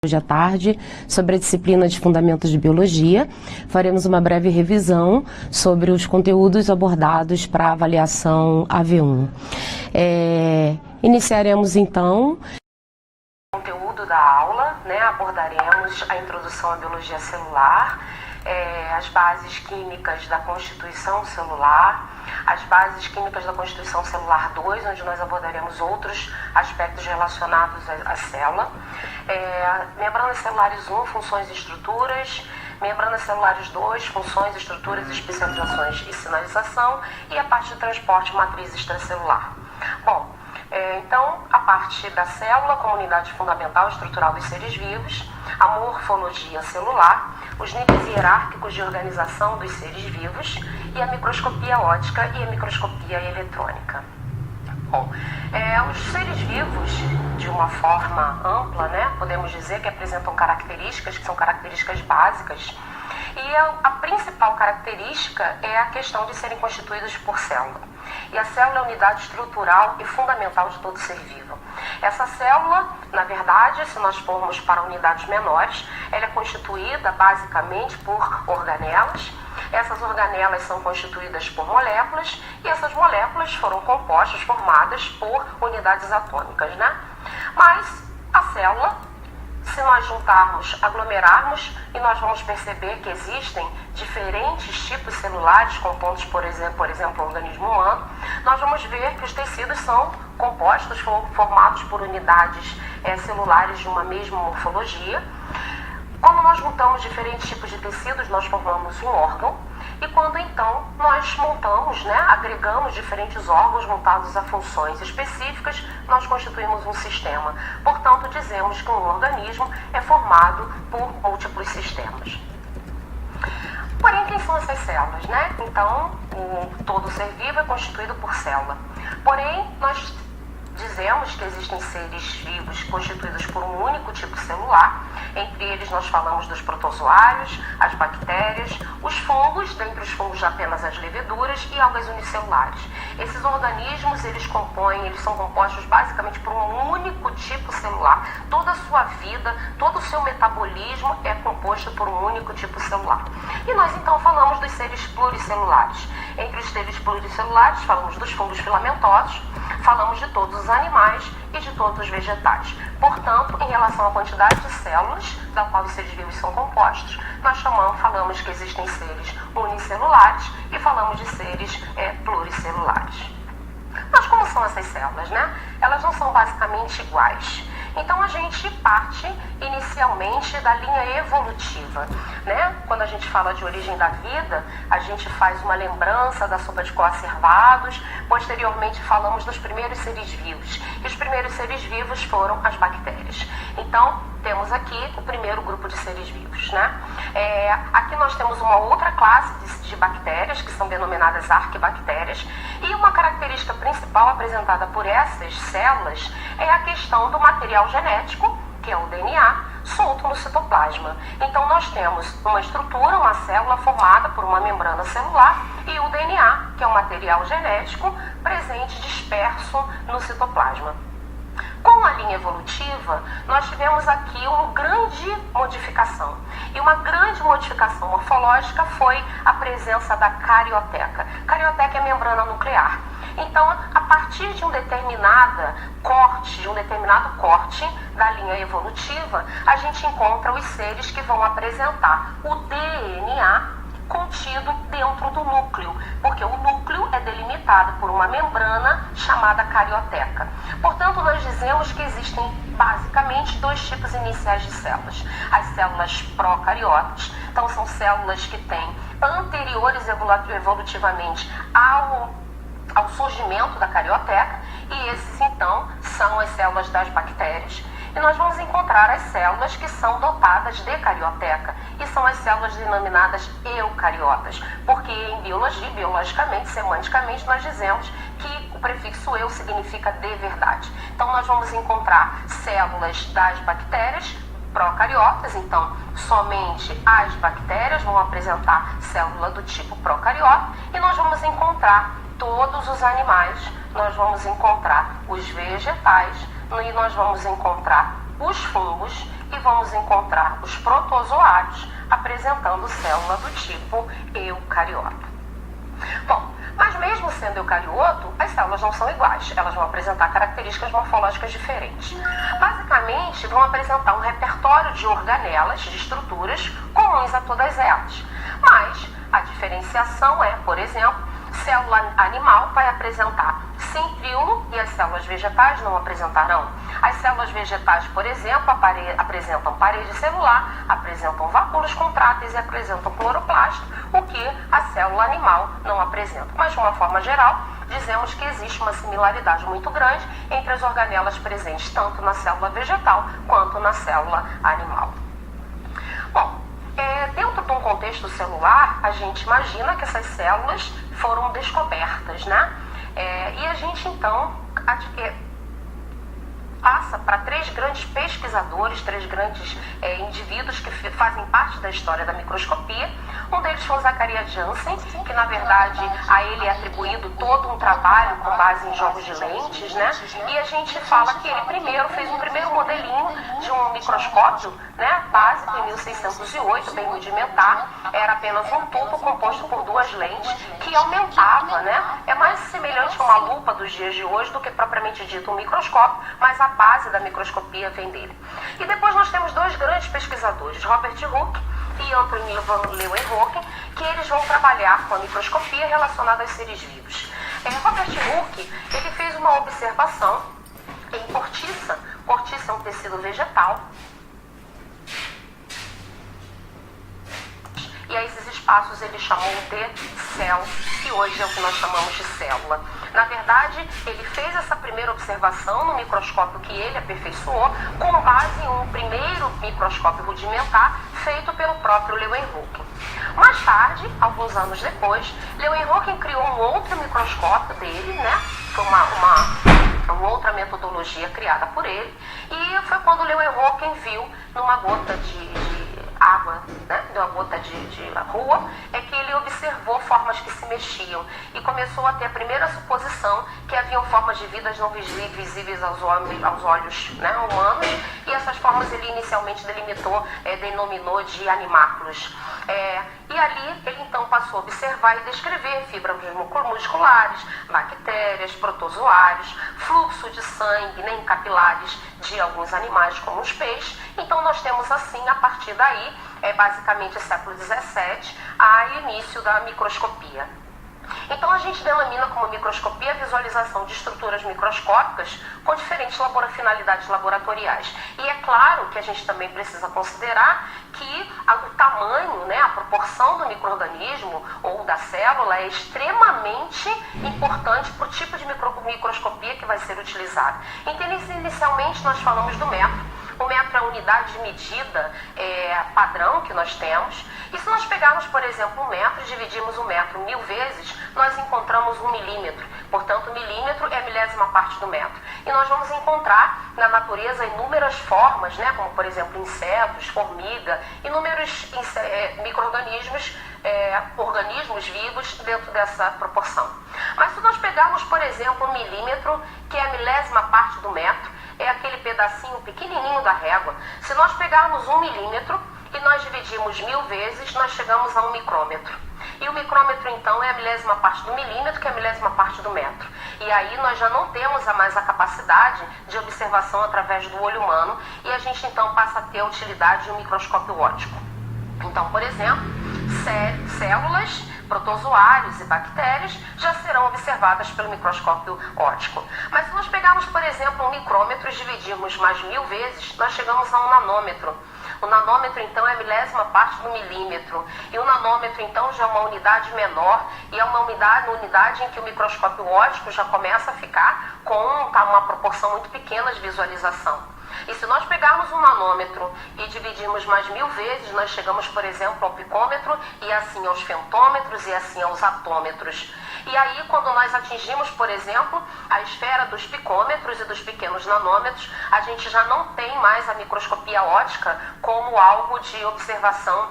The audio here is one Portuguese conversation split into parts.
Hoje à tarde, sobre a disciplina de Fundamentos de Biologia, faremos uma breve revisão sobre os conteúdos abordados para a avaliação AV1. Iniciaremos então o conteúdo da aula, abordaremos a introdução à biologia celular, as bases químicas da constituição celular, as bases químicas da constituição celular 2, onde nós abordaremos outros aspectos relacionados à célula, membranas celulares 1, funções e estruturas, membranas celulares 2, funções, estruturas, especializações e sinalização, e a parte de transporte matriz extracelular. Bom, então, a parte da célula como unidade fundamental estrutural dos seres vivos, a morfologia celular, os níveis hierárquicos de organização dos seres vivos e a microscopia óptica e a microscopia eletrônica. Bom, os seres vivos, de uma forma ampla, podemos dizer que apresentam características que são características básicas, e a principal característica é a questão de serem constituídos por célula. E a célula é a unidade estrutural e fundamental de todo ser vivo. Essa célula, na verdade, se nós formos para unidades menores, ela é constituída basicamente por organelas. Essas organelas são constituídas por moléculas e essas moléculas foram compostas, formadas por unidades atômicas, Mas a célula, se nós juntarmos, aglomerarmos, e nós vamos perceber que existem diferentes tipos celulares compostos, por exemplo, o organismo humano, nós vamos ver que os tecidos são compostos, formados por unidades celulares de uma mesma morfologia. Quando nós juntamos diferentes tipos de tecidos, nós formamos um órgão, e quando então nós montamos, agregamos diferentes órgãos montados a funções específicas, nós constituímos um sistema. Portanto, dizemos que um organismo é formado por múltiplos sistemas. Porém, quem são essas células, Então, todo ser vivo é constituído por célula. Porém, nós dizemos que existem seres vivos constituídos por um único tipo celular. Entre eles nós falamos dos protozoários, as bactérias, os fungos, dentre os fungos apenas as leveduras e algas unicelulares. Esses organismos, eles são compostos basicamente por um único tipo celular. Toda a sua vida, todo o seu metabolismo é composto por um único tipo celular. E nós então falamos dos seres pluricelulares. Entre os seres pluricelulares falamos dos fungos filamentosos, falamos de todos os animais e de todos os vegetais. Portanto, em relação à quantidade de células da qual os seres vivos são compostos, nós falamos que existem seres unicelulares e falamos de seres pluricelulares. Mas como são essas células, Elas não são basicamente iguais. Então a gente parte inicialmente da linha evolutiva, Quando a gente fala de origem da vida, a gente faz uma lembrança da sopa de coacervados, posteriormente falamos dos primeiros seres vivos. E os primeiros seres vivos foram as bactérias. Então, temos aqui o primeiro grupo de seres vivos, Aqui nós temos uma outra classe de bactérias, que são denominadas arquibactérias, e uma característica principal apresentada por essas células é a questão do material genético, que é o DNA, solto no citoplasma. Então nós temos uma estrutura, uma célula formada por uma membrana celular e o DNA, que é o material genético presente disperso no citoplasma. Com a linha evolutiva, nós tivemos aqui uma grande modificação. E uma grande modificação morfológica foi a presença da carioteca. Carioteca é membrana nuclear. Então, a partir de um determinado corte da linha evolutiva, a gente encontra os seres que vão apresentar o DNA contido dentro do núcleo, porque o núcleo é delimitado por uma membrana chamada carioteca. Portanto, nós dizemos que existem basicamente dois tipos iniciais de células. As células procariotas, então são células que têm anteriores evolutivamente ao surgimento da carioteca, e esses então são as células das bactérias. E nós vamos encontrar as células que são dotadas de carioteca, e são as células denominadas eucariotas, porque em biologia, biologicamente, semanticamente, nós dizemos que o prefixo eu significa de verdade. Então nós vamos encontrar células das bactérias procariotas, então somente as bactérias vão apresentar célula do tipo procariota, e nós vamos encontrar todos os animais, nós vamos encontrar os vegetais, e nós vamos encontrar os fungos e vamos encontrar os protozoários apresentando célula do tipo eucarioto. Bom, mas mesmo sendo eucarioto, as células não são iguais, elas vão apresentar características morfológicas diferentes. Basicamente, vão apresentar um repertório de organelas, de estruturas comuns a todas elas. Mas a diferenciação é, por exemplo, célula animal vai apresentar centríolo e as células vegetais não apresentarão. As células vegetais, por exemplo, apresentam parede celular, apresentam vacúolos contráteis e apresentam cloroplasto, o que a célula animal não apresenta. Mas, de uma forma geral, dizemos que existe uma similaridade muito grande entre as organelas presentes tanto na célula vegetal quanto na célula animal. Bom, dentro de um contexto celular, a gente imagina que essas células foram descobertas, né? E a gente, então, passa para três grandes pesquisadores, três grandes indivíduos que fazem parte da história da microscopia. Um deles foi o Zacharias Janssen, que na verdade a ele é atribuído todo um trabalho com base em jogos de lentes, né? E a gente fala que ele primeiro fez um primeiro modelinho de um microscópio, né, básico em 1608, bem rudimentar. Era apenas um tubo composto por duas lentes que aumentava, né? É mais semelhante a uma lupa dos dias de hoje do que propriamente dito um microscópio, mas a base da microscopia vem dele. E depois nós temos dois grandes pesquisadores, Robert Hooke e Anthony van Leeuwenhoek, que eles vão trabalhar com a microscopia relacionada aos seres vivos. Robert Hooke, ele fez uma observação em cortiça. Cortiça é um tecido vegetal. E a esses espaços ele chamou de cell, que hoje é o que nós chamamos de célula. Na verdade, ele fez essa primeira observação no microscópio que ele aperfeiçoou com base em um primeiro microscópio rudimentar feito pelo próprio Leeuwenhoek. Mais tarde, alguns anos depois, Leeuwenhoek criou um outro microscópio dele, né? Foi uma outra metodologia criada por ele, e foi quando Leeuwenhoek viu numa gota de água, né, de uma gota de rua, que ele observou formas que se mexiam e começou a ter a primeira suposição que haviam formas de vida não visíveis aos olhos, né, humanos, e essas formas ele inicialmente denominou de animáculos. E ali ele então passou a observar e descrever fibras musculares, bactérias, protozoários, fluxo de sangue, nem capilares de alguns animais como os peixes. Então nós temos assim, a partir daí, basicamente século XVII, a início da microscopia. Então a gente denomina como microscopia a visualização de estruturas microscópicas com diferentes finalidades laboratoriais. E é claro que a gente também precisa considerar que o tamanho, né, a proporção do micro-organismo ou da célula é extremamente importante para o tipo de microscopia que vai ser utilizado. Então, inicialmente nós falamos do metro. O metro é a unidade de medida padrão que nós temos. E se nós pegarmos, por exemplo, um metro e dividirmos o metro 1000 vezes, nós encontramos 1 milímetro. Portanto, milímetro é a milésima parte do metro. E nós vamos encontrar na natureza inúmeras formas, né, como, por exemplo, insetos, formiga, inúmeros micro-organismos, organismos vivos dentro dessa proporção. Mas se nós pegarmos, por exemplo, um milímetro, que é a milésima parte do metro, é aquele pedacinho pequenininho da régua. Se nós pegarmos 1 milímetro e nós dividirmos 1000 vezes, nós chegamos a 1 micrômetro. E o micrômetro, então, é a milésima parte do milímetro, que é a milésima parte do metro. E aí nós já não temos mais a capacidade de observação através do olho humano, e a gente, então, passa a ter a utilidade de um microscópio óptico. Então, por exemplo, células, protozoários e bactérias já serão observadas pelo microscópio óptico. Mas se nós pegarmos, por exemplo, um micrômetro e dividirmos mais 1000 vezes, nós chegamos a um nanômetro. O nanômetro, então, é a milésima parte do milímetro. E o nanômetro, então, já é uma unidade menor e é uma unidade em que o microscópio óptico já começa a ficar com uma proporção muito pequena de visualização. E se nós pegarmos um nanômetro e dividirmos mais 1000 vezes, nós chegamos, por exemplo, ao picômetro e assim aos femtômetros e assim aos atômetros. E aí, quando nós atingimos, por exemplo, a esfera dos picômetros e dos pequenos nanômetros, a gente já não tem mais a microscopia óptica como algo de observação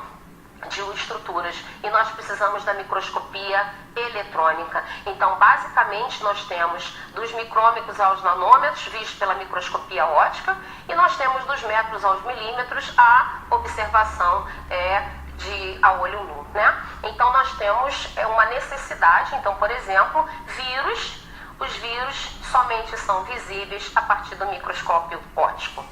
de estruturas e nós precisamos da microscopia eletrônica. Então, basicamente, nós temos dos micrômetros aos nanômetros, visto pela microscopia óptica, e nós temos dos metros aos milímetros a observação a olho nu, né? Então, nós temos uma necessidade. Então, por exemplo, os vírus somente são visíveis a partir do microscópio óptico.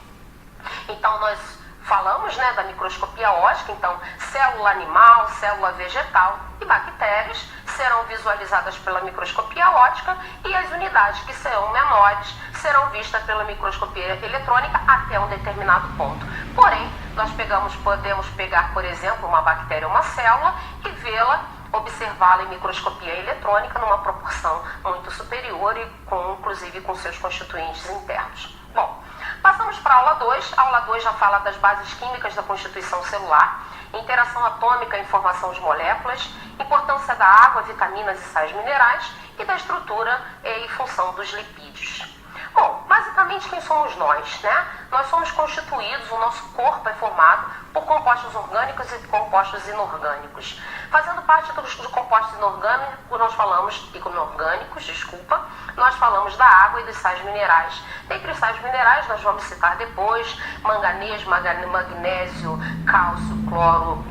Então, nós falamos, né, da microscopia óptica. Então, célula animal, célula vegetal e bactérias serão visualizadas pela microscopia óptica e as unidades que serão menores serão vistas pela microscopia eletrônica até um determinado ponto. Porém, nós podemos pegar, por exemplo, uma bactéria ou uma célula e vê-la, observá-la em microscopia eletrônica numa proporção muito superior e inclusive com seus constituintes internos. Bom, passamos para a aula 2. A aula 2 já fala das bases químicas da constituição celular, interação atômica e formação de moléculas, importância da água, vitaminas e sais minerais e da estrutura e função dos lipídios. Bom, basicamente quem somos nós, né? Nós somos constituídos, o nosso corpo é formado por compostos orgânicos e compostos inorgânicos. Fazendo parte dos compostos inorgânicos, nós falamos da água e dos sais minerais. Dentre os sais minerais, nós vamos citar depois manganês, magnésio, cálcio, cloro,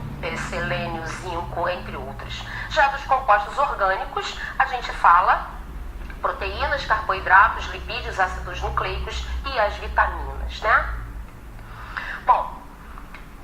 selênio, zinco, entre outros. Já dos compostos orgânicos, a gente fala proteínas, carboidratos, lipídios, ácidos nucleicos e as vitaminas, né? Bom,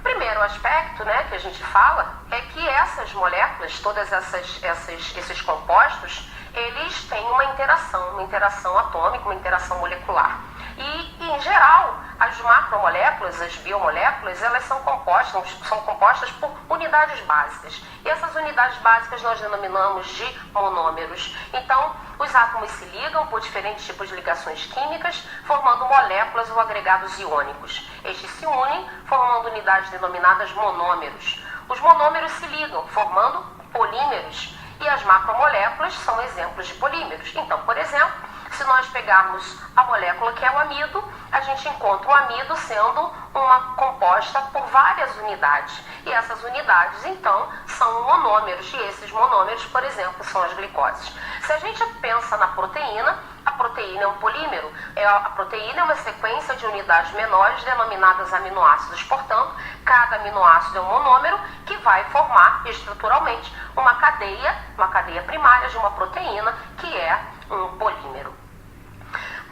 primeiro aspecto, né, que a gente fala é que essas moléculas, todas esses compostos, eles têm uma interação atômica, uma interação molecular. E, em geral, as macromoléculas, as biomoléculas, elas são compostas por unidades básicas. E essas unidades básicas nós denominamos de monômeros. Então, os átomos se ligam por diferentes tipos de ligações químicas, formando moléculas ou agregados iônicos. Estes se unem, formando unidades denominadas monômeros. Os monômeros se ligam, formando polímeros. E as macromoléculas são exemplos de polímeros. Então, por exemplo, se nós pegarmos a molécula que é o amido, a gente encontra o amido sendo uma composta por várias unidades. E essas unidades, então, são monômeros. E esses monômeros, por exemplo, são as glicoses. Se a gente pensa na proteína, a proteína é um polímero. A proteína é uma sequência de unidades menores denominadas aminoácidos. Portanto, cada aminoácido é um monômero que vai formar estruturalmente uma cadeia primária de uma proteína, que é um polímero.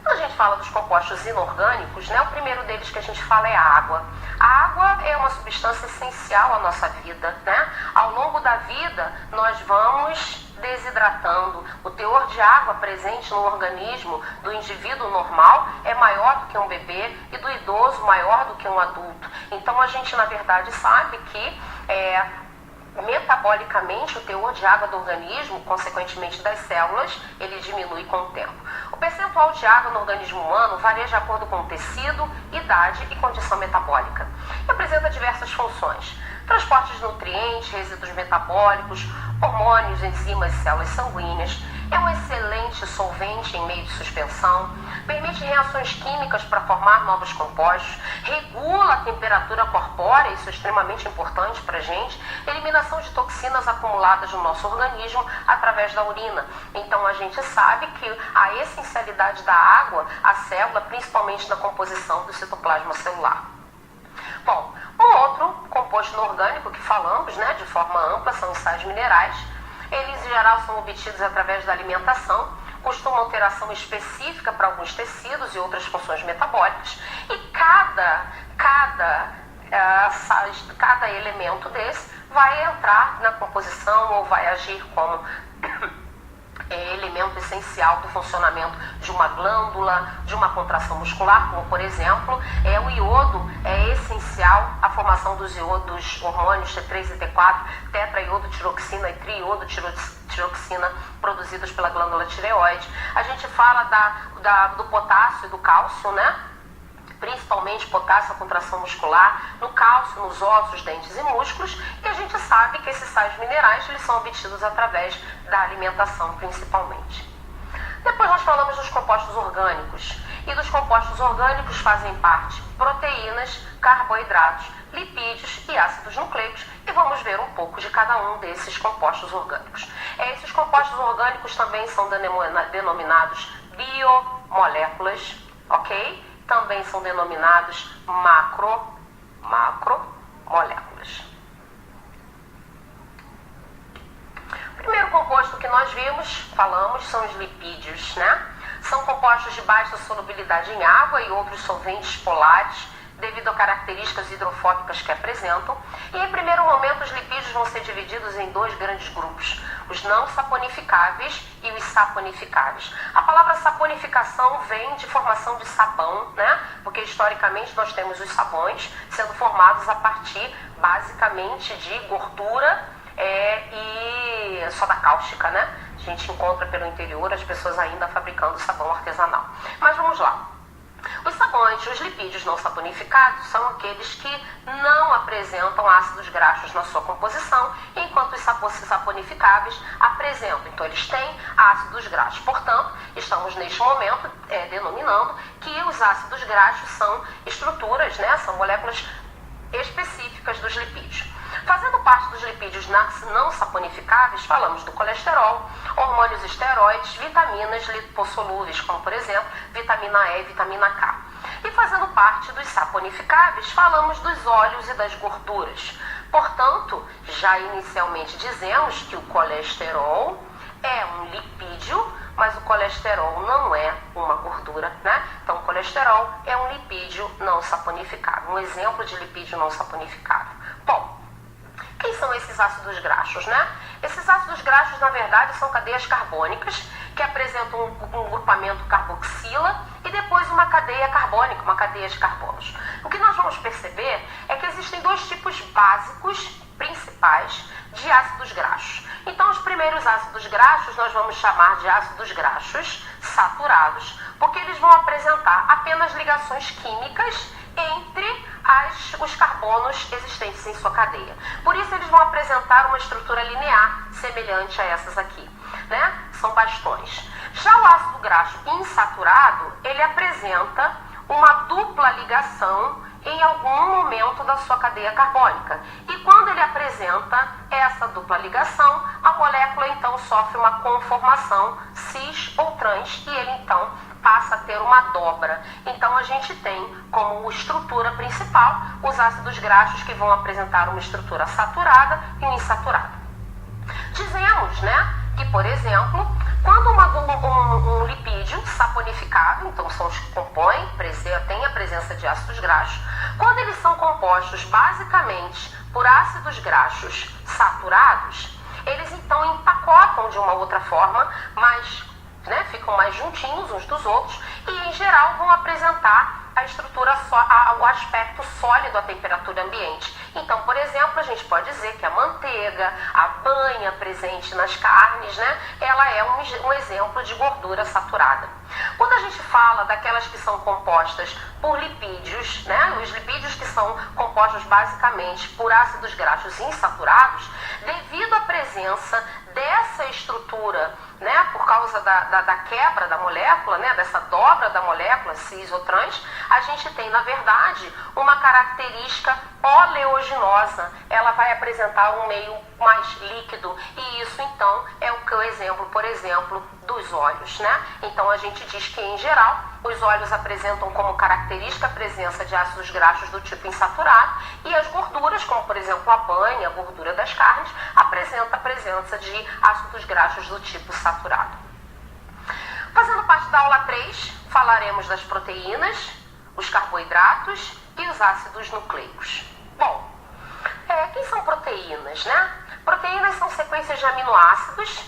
Quando a gente fala dos compostos inorgânicos, né, o primeiro deles que a gente fala é a água. A água é uma substância essencial à nossa vida, né? Ao longo da vida, nós vamos desidratando. O teor de água presente no organismo do indivíduo normal é maior do que um bebê e do idoso maior do que um adulto. Então, a gente, na verdade, sabe que metabolicamente o teor de água do organismo, consequentemente das células, ele diminui com o tempo. O percentual de água no organismo humano varia de acordo com o tecido, idade e condição metabólica. E apresenta diversas funções: transporte de nutrientes, resíduos metabólicos, hormônios, enzimas e células sanguíneas. É um excelente solvente em meio de suspensão, permite reações químicas para formar novos compostos, regula a temperatura corpórea, isso é extremamente importante para a gente, eliminação de toxinas acumuladas no nosso organismo através da urina. Então a gente sabe que a essencialidade da água, a célula, principalmente na composição do citoplasma celular. Bom, um outro composto inorgânico que falamos, né, de forma ampla, são os sais minerais. Eles, em geral, são obtidos através da alimentação, costumam ter ação específica para alguns tecidos e outras funções metabólicas, e cada elemento desse vai entrar na composição ou vai agir como elemento essencial do funcionamento de uma glândula, de uma contração muscular, como por exemplo, o iodo é essencial à formação dos hormônios T3 e T4, tetraiodotiroxina e triiodotiroxina produzidos pela glândula tireoide. A gente fala do potássio e do cálcio, né? Principalmente potássio, a contração muscular, no cálcio, nos ossos, dentes e músculos, e a gente sabe que esses sais minerais eles são obtidos através da alimentação principalmente. Depois nós falamos dos compostos orgânicos. E dos compostos orgânicos fazem parte proteínas, carboidratos, lipídios e ácidos nucleicos, e vamos ver um pouco de cada um desses compostos orgânicos. Esses compostos orgânicos também são denominados biomoléculas, ok? Também são denominados macromoléculas. O primeiro composto que nós falamos, são os lipídios, né? São compostos de baixa solubilidade em água e outros solventes polares, devido a características hidrofóbicas que apresentam. E em primeiro momento os lipídios vão ser divididos em dois grandes grupos, os não saponificáveis e os saponificáveis. A palavra saponificação vem de formação de sabão, né? Porque historicamente nós temos os sabões sendo formados a partir basicamente de gordura e soda cáustica, né? A gente encontra pelo interior as pessoas ainda fabricando sabão artesanal. Mas vamos lá. Os sabões, os lipídios não saponificados, são aqueles que não apresentam ácidos graxos na sua composição, enquanto os saponificáveis apresentam. Então, eles têm ácidos graxos. Portanto, estamos neste momento denominando que os ácidos graxos são estruturas, né? São moléculas específicas dos lipídios. Fazendo parte dos lipídios não saponificáveis, falamos do colesterol, hormônios esteroides, vitaminas lipossolúveis, como por exemplo, vitamina E e vitamina K. E fazendo parte dos saponificáveis, falamos dos óleos e das gorduras. Portanto, já inicialmente dizemos que o colesterol é um lipídio, mas o colesterol não é uma gordura, né? Então, o colesterol é um lipídio não saponificável, um exemplo de lipídio não saponificável. Bom, quem são esses ácidos graxos, né? Esses ácidos graxos, na verdade, são cadeias carbônicas que apresentam um grupamento carboxila e depois uma cadeia carbônica, uma cadeia de carbonos. O que nós vamos perceber é que existem dois tipos básicos, principais, de ácidos graxos. Então, os primeiros ácidos graxos nós vamos chamar de ácidos graxos saturados, porque eles vão apresentar apenas ligações químicas entre os carbonos existentes em sua cadeia. Por isso, eles vão apresentar uma estrutura linear semelhante a essas aqui, né? São bastões. Já o ácido graxo insaturado, ele apresenta uma dupla ligação em algum momento da sua cadeia carbônica. E quando ele apresenta essa dupla ligação, a molécula então sofre uma conformação cis ou trans e ele então passa a ter uma dobra. Então a gente tem como estrutura principal os ácidos graxos que vão apresentar uma estrutura saturada e um insaturado. Dizemos, né, que por exemplo, quando um lipídio saponificável, então são os que compõem, tem a presença de ácidos graxos, quando eles são compostos basicamente por ácidos graxos saturados, eles então empacotam de uma outra forma, mas ficam mais juntinhos uns dos outros e em geral vão apresentar a estrutura, o aspecto sólido à temperatura ambiente. Então, por exemplo, a gente pode dizer que a manteiga, a banha presente nas carnes, né, ela é um exemplo de gordura saturada. Quando a gente fala daquelas que são compostas por lipídios, né, os lipídios que são compostos basicamente por ácidos graxos insaturados, devido à presença dessa estrutura, né, por causa da quebra da molécula, né, dessa dobra da molécula cis ou trans, a gente tem, na verdade, uma característica oleaginosa. Ela vai apresentar um meio mais líquido e isso, então, é o exemplo, por exemplo, dos óleos, né? Então, a gente diz que, em geral, os óleos apresentam como característica a presença de ácidos graxos do tipo insaturado e as gorduras, como, por exemplo, a banha, a gordura das carnes, apresenta a presença de ácidos graxos do tipo saturado. Fazendo parte da aula 3, falaremos das proteínas, os carboidratos e os ácidos nucleicos. Bom, quem são proteínas, né? Proteínas são sequências de aminoácidos,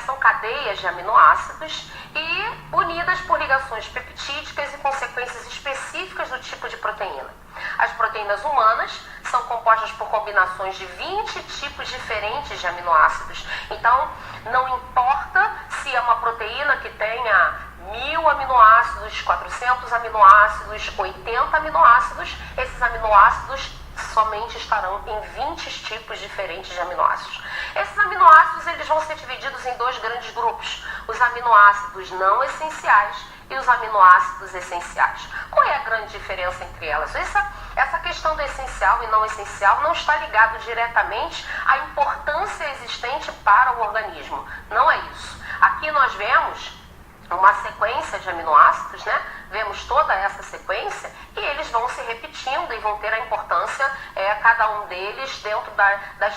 são cadeias de aminoácidos e unidas por ligações peptídicas e com sequências específicas do tipo de proteína. As proteínas humanas são compostas por combinações de 20 tipos diferentes de aminoácidos. Então, não importa se é uma proteína que tenha 1000 aminoácidos, 400 aminoácidos, 80 aminoácidos, esses aminoácidos somente estarão em 20 tipos diferentes de aminoácidos. Esses aminoácidos eles vão ser divididos em dois grandes grupos, os aminoácidos não essenciais e os aminoácidos essenciais. Qual é a grande diferença entre elas? Essa questão do essencial e não essencial não está ligado diretamente à importância existente para o organismo. Não é isso. Aqui nós vemos uma sequência de aminoácidos, né? Vemos toda essa sequência e eles vão se repetindo e vão ter a importância, cada um deles, dentro da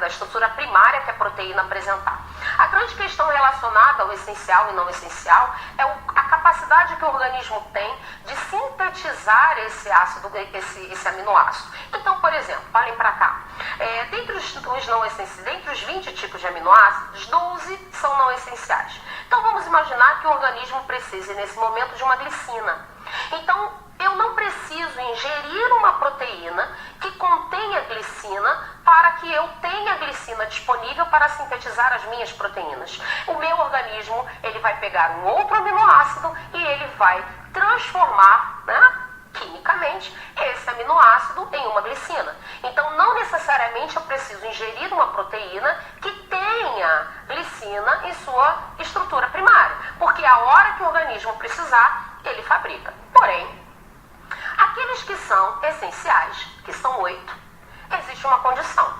estrutura primária que a proteína apresentar. A grande questão relacionada ao essencial e não essencial é a capacidade que o organismo tem de sintetizar esse ácido, esse aminoácido. Então, por exemplo, olhem para cá. Dentre os 20 tipos de aminoácidos, 12 são não essenciais. Então, vamos imaginar que o organismo precise, nesse momento, de uma glicina. Então, eu não preciso ingerir uma proteína que contenha glicina para que eu tenha glicina disponível para sintetizar as minhas proteínas. O meu organismo, ele vai pegar um outro aminoácido e ele vai transformar, quimicamente, esse aminoácido em uma glicina. Então, não necessariamente eu preciso ingerir uma proteína que tenha glicina em sua estrutura primária, porque a hora que o organismo precisar, ele fabrica. Porém, aqueles que são essenciais, que são 8, existe uma condição.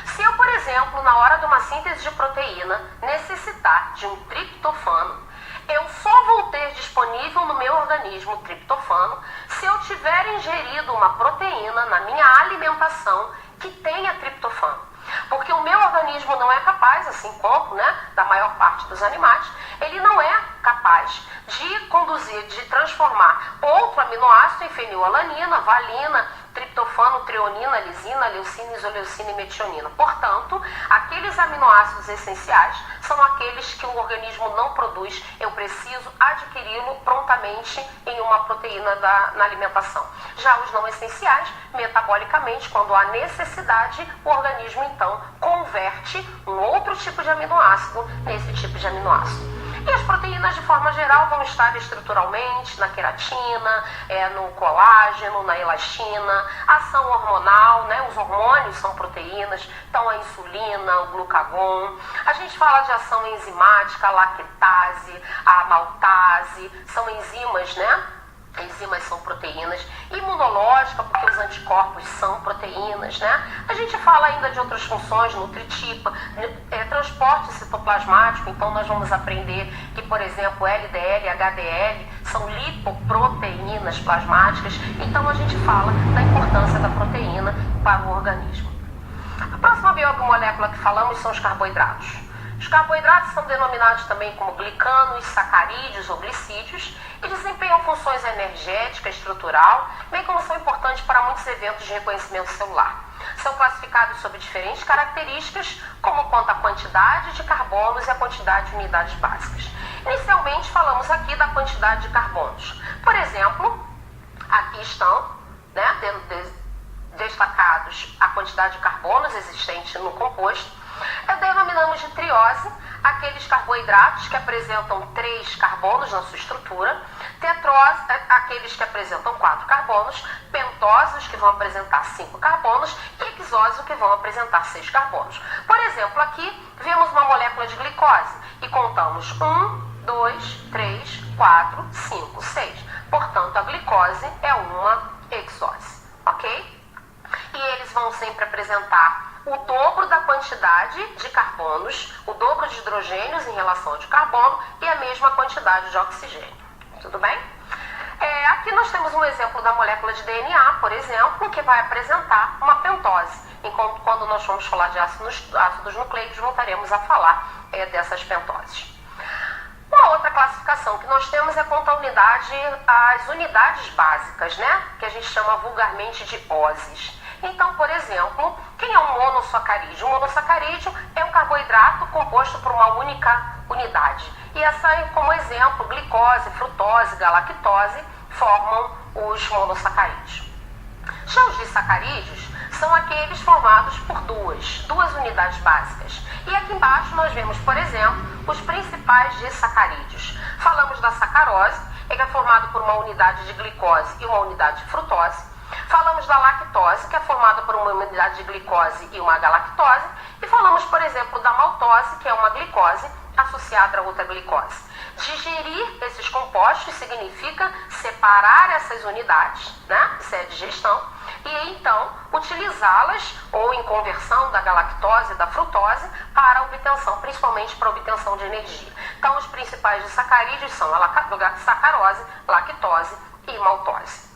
Se eu, por exemplo, na hora de uma síntese de proteína, necessitar de um triptofano, eu só vou ter disponível no meu organismo o triptofano se eu tiver ingerido uma proteína na minha alimentação que tenha triptofano. Porque o meu organismo não é capaz, assim como da maior parte dos animais, ele não é capaz de transformar outro aminoácido em fenilalanina, valina, triptofano, treonina, lisina, leucina, isoleucina e metionina. Portanto, aqueles aminoácidos essenciais são aqueles que o organismo não produz, eu preciso adquiri-lo prontamente em uma proteína na alimentação. Já os não essenciais, metabolicamente, quando há necessidade, o organismo então converte um outro tipo de aminoácido nesse tipo de aminoácido. E as proteínas, de forma geral, vão estar estruturalmente na queratina, no colágeno, na elastina, ação hormonal, os hormônios são proteínas, então a insulina, o glucagon. A gente fala de ação enzimática, a lactase, a maltase, são enzimas, Enzimas são proteínas. Imunológica, porque os anticorpos são proteínas, A gente fala ainda de outras funções, nutritiva, transporte citoplasmático. Então, nós vamos aprender que, por exemplo, LDL e HDL são lipoproteínas plasmáticas. Então, a gente fala da importância da proteína para o organismo. A próxima biomolécula que falamos são os carboidratos. Os carboidratos são denominados também como glicanos, sacarídeos ou glicídios e desempenham funções energética, estrutural, bem como são importantes para muitos eventos de reconhecimento celular. São classificados sob diferentes características, como quanto à quantidade de carbonos e a quantidade de unidades básicas. Inicialmente, falamos aqui da quantidade de carbonos. Por exemplo, aqui estão destacados a quantidade de carbonos existente no composto. Denominamos de triose aqueles carboidratos que apresentam 3 carbonos na sua estrutura, tetrose, aqueles que apresentam 4 carbonos, pentose, os que vão apresentar 5 carbonos, e hexose, os que vão apresentar 6 carbonos. Por exemplo, aqui vemos uma molécula de glicose e contamos 1, 2, 3, 4, 5, 6. Portanto, a glicose é uma hexose, ok? E eles vão sempre apresentar o dobro da quantidade de carbonos, o dobro de hidrogênios em relação ao de carbono e a mesma quantidade de oxigênio. Tudo bem? Aqui nós temos um exemplo da molécula de DNA, por exemplo, que vai apresentar uma pentose. Enquanto quando nós formos falar de ácidos nucleicos, voltaremos a falar dessas pentoses. Uma outra classificação que nós temos é quanto às unidades básicas, que a gente chama vulgarmente de OSEs. Então, por exemplo, quem é um monossacarídeo? Um monossacarídeo é um carboidrato composto por uma única unidade. E essa é como exemplo, glicose, frutose, galactose formam os monossacarídeos. Já os disacarídeos são aqueles formados por duas unidades básicas. E aqui embaixo nós vemos, por exemplo, os principais disacarídeos. Falamos da sacarose, que é formado por uma unidade de glicose e uma unidade de frutose. Falamos da lactose, que é formada por uma unidade de glicose e uma galactose. E falamos, por exemplo, da maltose, que é uma glicose associada a outra glicose. Digerir esses compostos significa separar essas unidades, né? Isso é a digestão. E então utilizá-las ou em conversão da galactose e da frutose para obtenção, principalmente para obtenção de energia. Então os principais sacarídeos são a sacarose, lactose e maltose.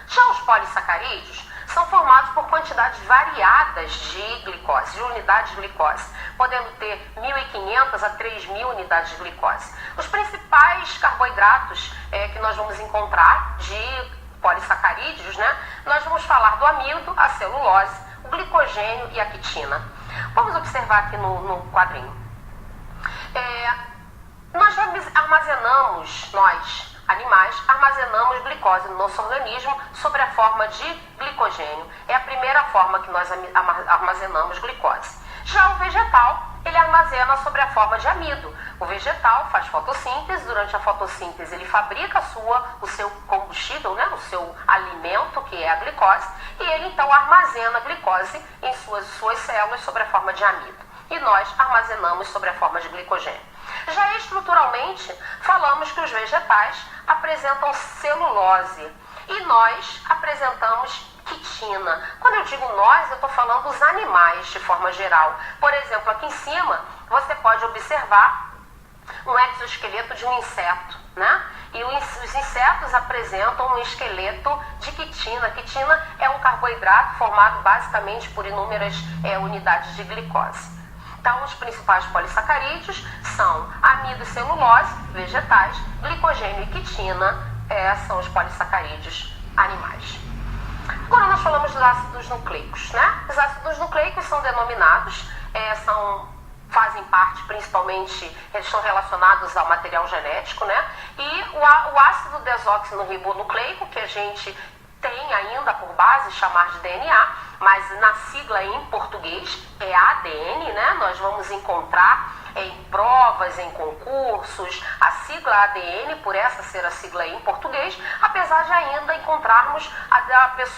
Já os polissacarídeos são formados por quantidades variadas de glicose, de unidades de glicose, podendo ter 1.500 a 3.000 unidades de glicose. Os principais carboidratos que nós vamos encontrar de polissacarídeos, né? Nós vamos falar do amido, a celulose, o glicogênio e a quitina. Vamos observar aqui no quadrinho. Nós animais, armazenamos glicose no nosso organismo sob a forma de glicogênio. É a primeira forma que nós armazenamos glicose. Já o vegetal, ele armazena sob a forma de amido. O vegetal faz fotossíntese, durante a fotossíntese ele fabrica o seu combustível, né, o seu alimento, que é a glicose, e ele então armazena a glicose em suas células sob a forma de amido. E nós armazenamos sob a forma de glicogênio. Já estruturalmente, falamos que os vegetais apresentam celulose e nós apresentamos quitina. Quando eu digo nós, eu estou falando dos animais de forma geral. Por exemplo, aqui em cima, você pode observar um exoesqueleto de um inseto, né? E os insetos apresentam um esqueleto de quitina. Quitina é um carboidrato formado basicamente por inúmeras unidades de glicose. Então, os principais polissacarídeos são amido e celulose, vegetais, glicogênio e quitina, são os polissacarídeos animais. Agora nós falamos dos ácidos nucleicos, né? Os ácidos nucleicos são denominados, fazem parte principalmente, eles estão relacionados ao material genético, né? E o ácido desoxirribonucleico, que a gente tem ainda por base chamar de DNA, mas na sigla em português é ADN, né? Nós vamos encontrar em provas, em concursos, a sigla ADN, por essa ser a sigla em português, apesar de ainda encontrarmos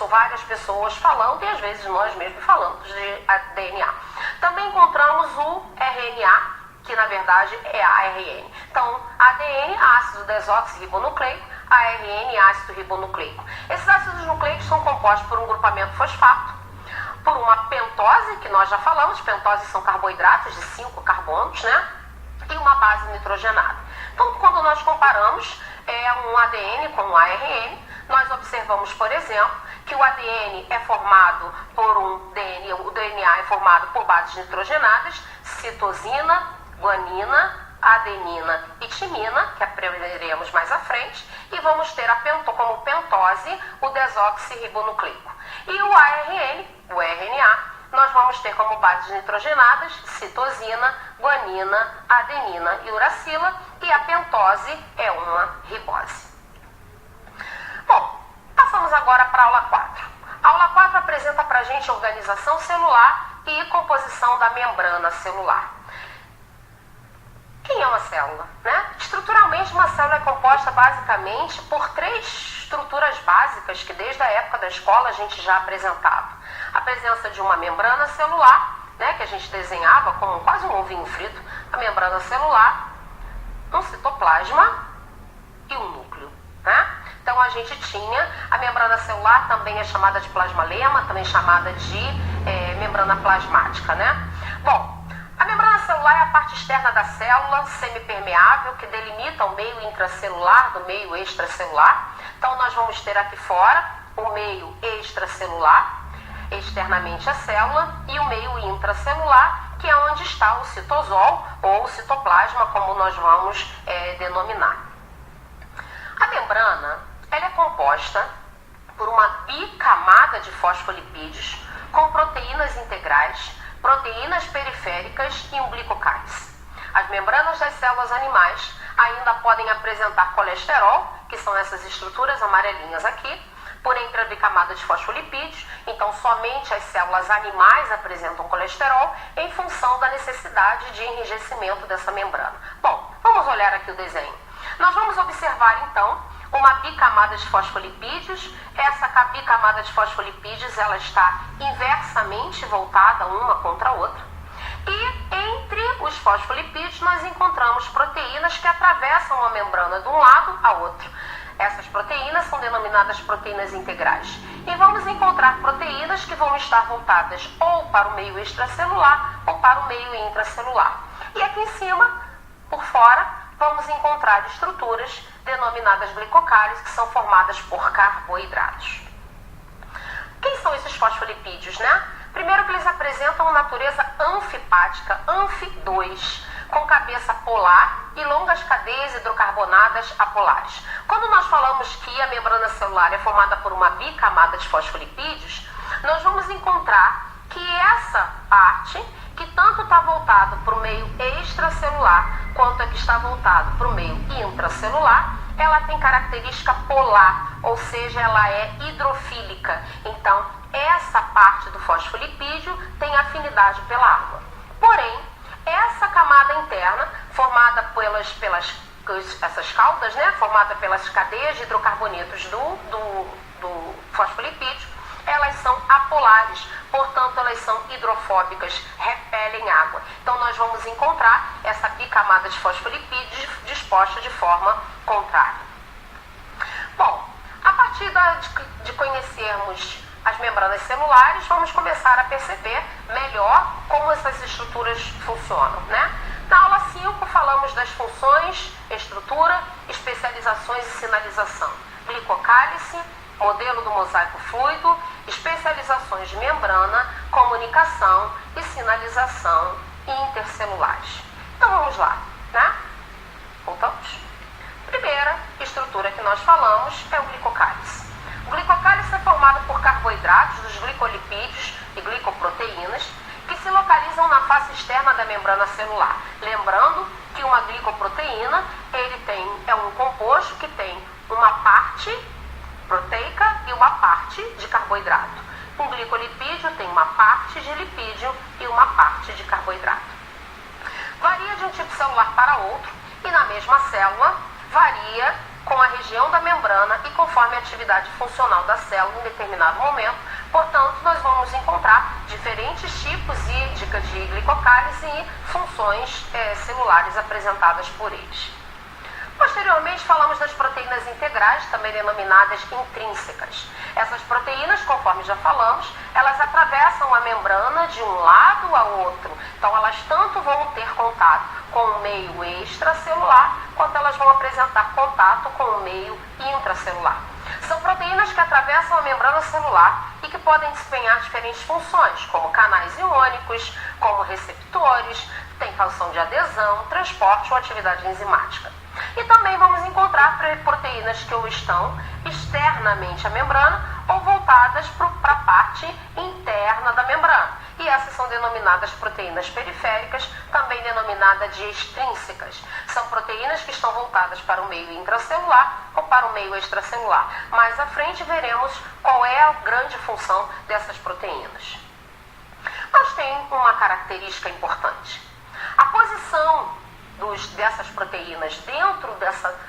várias pessoas falando, e às vezes nós mesmos falamos de DNA. Também encontramos o RNA, que na verdade é ARN. Então, ADN, ácido desoxirribonucleico, ARN, ácido ribonucleico. Esses ácidos nucleicos são compostos por um grupamento fosfato, por uma pentose, que nós já falamos, pentose são carboidratos de 5 carbonos, né? E uma base nitrogenada. Então, quando nós comparamos um ADN com um ARN, nós observamos, por exemplo, que o ADN é formado por o DNA é formado por bases nitrogenadas, citosina, guanina, adenina e timina, que aprenderemos mais à frente, e vamos ter como pentose o desoxirribonucleico. E o ARN, o RNA, nós vamos ter como bases nitrogenadas citosina, guanina, adenina e uracila, e a pentose é uma ribose. Bom, passamos agora para a aula 4. A aula 4 apresenta para a gente organização celular e composição da membrana celular. Quem é uma célula, né? Estruturalmente, uma célula é composta basicamente por 3 estruturas básicas que desde a época da escola a gente já apresentava. A presença de uma membrana celular, né, que a gente desenhava como quase um ovinho frito, a membrana celular, um citoplasma e um núcleo, né? Então a gente tinha a membrana celular, também é chamada de plasmalema, também chamada de membrana plasmática, né? Bom, a membrana celular é a parte externa da célula, semipermeável, que delimita o meio intracelular do meio extracelular. Então, nós vamos ter aqui fora o meio extracelular, externamente a célula, e o meio intracelular, que é onde está o citosol, ou o citoplasma, como nós vamos denominar. A membrana, ela é composta por uma bicamada de fosfolipídios com proteínas integrais, proteínas periféricas e umbilicais. As membranas das células animais ainda podem apresentar colesterol, que são essas estruturas amarelinhas aqui, por entre a bicamada de fosfolipídios. Então, somente as células animais apresentam colesterol em função da necessidade de enrijecimento dessa membrana. Bom, vamos olhar aqui o desenho. Nós vamos observar, então, uma bicamada de fosfolipídios. Essa bicamada de fosfolipídios, ela está inversamente voltada uma contra a outra. E entre E os fosfolipídios nós encontramos proteínas que atravessam a membrana de um lado a outro. Essas proteínas são denominadas proteínas integrais. E vamos encontrar proteínas que vão estar voltadas ou para o meio extracelular ou para o meio intracelular. E aqui em cima, por fora, vamos encontrar estruturas denominadas glicocálices, que são formadas por carboidratos. Quem são esses fosfolipídios, né? Primeiro que eles apresentam natureza anfipática, anfi2, com cabeça polar e longas cadeias hidrocarbonadas apolares. Quando nós falamos que a membrana celular é formada por uma bicamada de fosfolipídios, nós vamos encontrar que essa parte, que tanto está voltado para o meio extracelular, quanto a que está voltado para o meio intracelular, ela tem característica polar, ou seja, ela é hidrofílica. Então, essa parte do fosfolipídio tem afinidade pela água. Porém, essa camada interna, formada essas caudas, né, formada pelas cadeias de hidrocarbonetos do fosfolipídio, elas são apolares, portanto elas são hidrofóbicas, repelem água. Então nós vamos encontrar essa bicamada de fosfolipídios disposta de forma contrária. Bom, a partir de conhecermos as membranas celulares, vamos começar a perceber melhor como essas estruturas funcionam, né? Na aula 5 falamos das funções, estrutura, especializações e sinalização. Glicocálice, modelo do mosaico fluido, especializações de membrana, comunicação e sinalização intercelulares. Então vamos lá, né? Voltamos. Primeira estrutura que nós falamos é o glicocálice. O glicocálice é formado por carboidratos, dos glicolipídios e glicoproteínas, que se localizam na face externa da membrana celular. Lembrando que uma glicoproteína é um composto que tem uma parte proteica e uma parte de carboidrato. Um glicolipídio tem uma parte de lipídio e uma parte de carboidrato. Varia de um tipo celular para outro e na mesma célula varia com a região da membrana e conforme a atividade funcional da célula em determinado momento. Portanto, nós vamos encontrar diferentes tipos de glicocálise e funções celulares apresentadas por eles. Posteriormente, falamos das proteínas integrais, também denominadas intrínsecas. Essas proteínas, conforme já falamos, elas atravessam a membrana de um lado a outro. Então, elas tanto vão ter contato com o meio extracelular, quanto elas vão apresentar contato com o meio intracelular. São proteínas que atravessam a membrana celular e que podem desempenhar diferentes funções, como canais iônicos, como receptores, tem função de adesão, transporte ou atividade enzimática. E também vamos encontrar proteínas que ou estão externamente à membrana ou voltadas para a parte interna da membrana. E essas são denominadas proteínas periféricas, também denominadas de extrínsecas. São proteínas que estão voltadas para o meio intracelular ou para o meio extracelular. Mais à frente veremos qual é a grande função dessas proteínas. Mas tem uma característica importante. A posição dessas proteínas dentro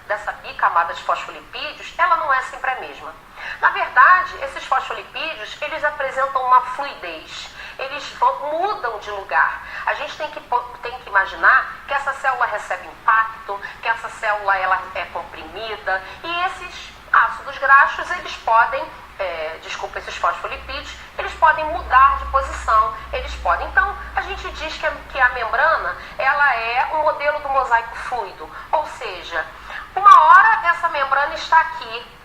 dessa bicamada de fosfolipídios, ela não é sempre a mesma. Na verdade, esses fosfolipídios, eles apresentam uma fluidez, eles mudam de lugar. A gente tem que imaginar que essa célula recebe impacto, que essa célula ela é comprimida, e esses ácidos graxos, eles podem, esses fosfolipídios, eles podem mudar de posição, então, a gente diz que a membrana, ela é um modelo do mosaico fluido, ou seja, uma hora essa membrana está aqui,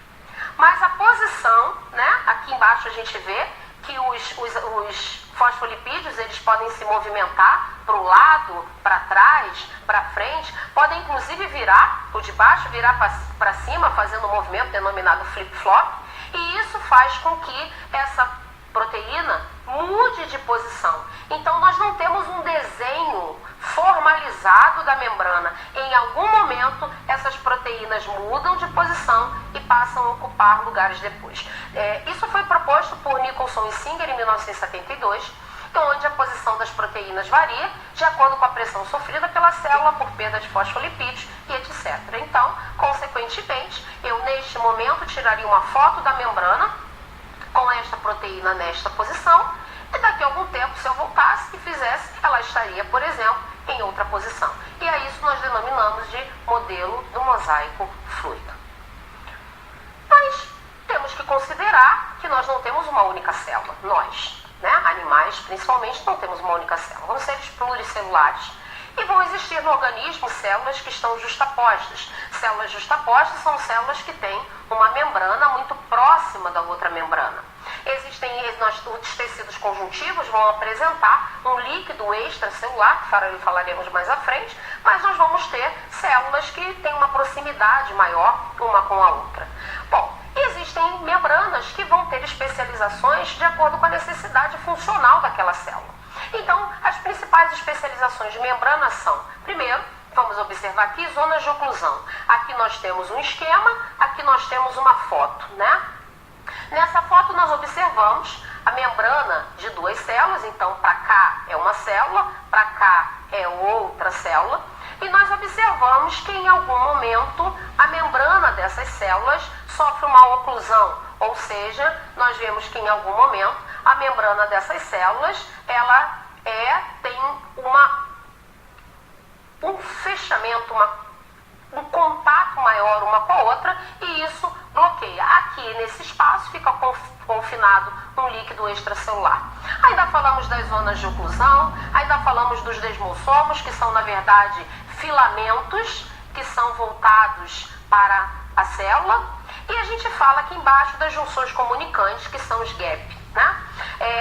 mas a posição, né, aqui embaixo a gente vê que os fosfolipídios, eles podem se movimentar para o lado, para trás, para frente, podem inclusive virar, o de baixo virar para cima, fazendo um movimento denominado flip-flop, e isso faz com que essa proteína mude de posição. Então, nós não temos um desenho formalizado da membrana. Em algum momento, essas proteínas mudam de posição e passam a ocupar lugares depois. Isso foi proposto por Nicholson e Singer em 1972, onde a posição das proteínas varia de acordo com a pressão sofrida pela célula por perda de fosfolipídios e etc. Então, consequentemente, eu neste momento tiraria uma foto da membrana com esta proteína nesta posição, e daqui a algum tempo, se eu voltasse e fizesse, ela estaria, por exemplo, em outra posição. E a isso nós denominamos de modelo do mosaico fluido. Mas temos que considerar que nós não temos uma única célula. Nós, animais principalmente, não temos uma única célula. Vamos ser pluricelulares. E vão existir no organismo células que estão justapostas. Células justapostas são células que têm uma membrana muito próxima da outra membrana. Os tecidos conjuntivos vão apresentar um líquido extracelular, que falaremos mais à frente, mas nós vamos ter células que têm uma proximidade maior uma com a outra. Bom, existem membranas que vão ter especializações de acordo com a necessidade funcional daquela célula. Então, as principais especializações de membrana são, primeiro, vamos observar aqui, zonas de oclusão. Aqui nós temos um esquema, aqui nós temos uma foto, Nessa foto nós observamos a membrana de duas células, então para cá é uma célula, para cá é outra célula, e nós observamos que em algum momento a membrana dessas células sofre uma oclusão, ou seja, nós vemos que em algum momento a membrana dessas células ela tem um fechamento, um contato maior uma com a outra, e isso bloqueia. Aqui nesse espaço fica confinado um líquido extracelular. Ainda falamos das zonas de oclusão, ainda falamos dos desmossomos, que são na verdade filamentos que são voltados para a célula, e a gente fala aqui embaixo das junções comunicantes, que são os gap.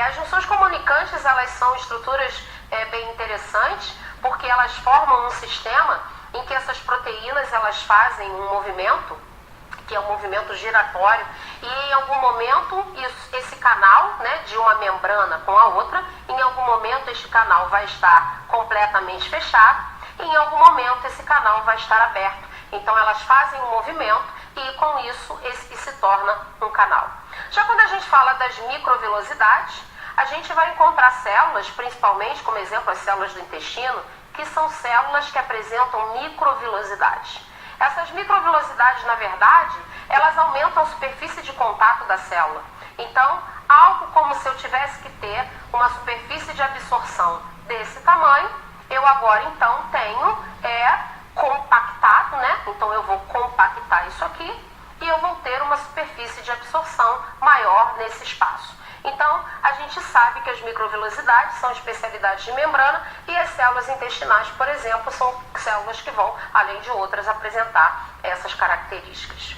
As junções comunicantes, elas são estruturas bem interessantes, porque elas formam um sistema em que essas proteínas elas fazem um movimento, que é um movimento giratório, e em algum momento esse canal de uma membrana com a outra, em algum momento este canal vai estar completamente fechado, e em algum momento esse canal vai estar aberto. Então elas fazem um movimento e com isso esse se torna um canal. Já quando a gente fala das microvilosidades, a gente vai encontrar células, principalmente como exemplo as células do intestino, que são células que apresentam microvilosidades. Essas microvilosidades, na verdade, elas aumentam a superfície de contato da célula. Então, algo como se eu tivesse que ter uma superfície de absorção desse tamanho, eu agora então tenho compactado, Então eu vou compactar isso aqui e eu vou ter uma superfície de absorção maior nesse espaço. Então, a gente sabe que as microvilosidades são especialidades de membrana e as células intestinais, por exemplo, são células que vão, além de outras, apresentar essas características.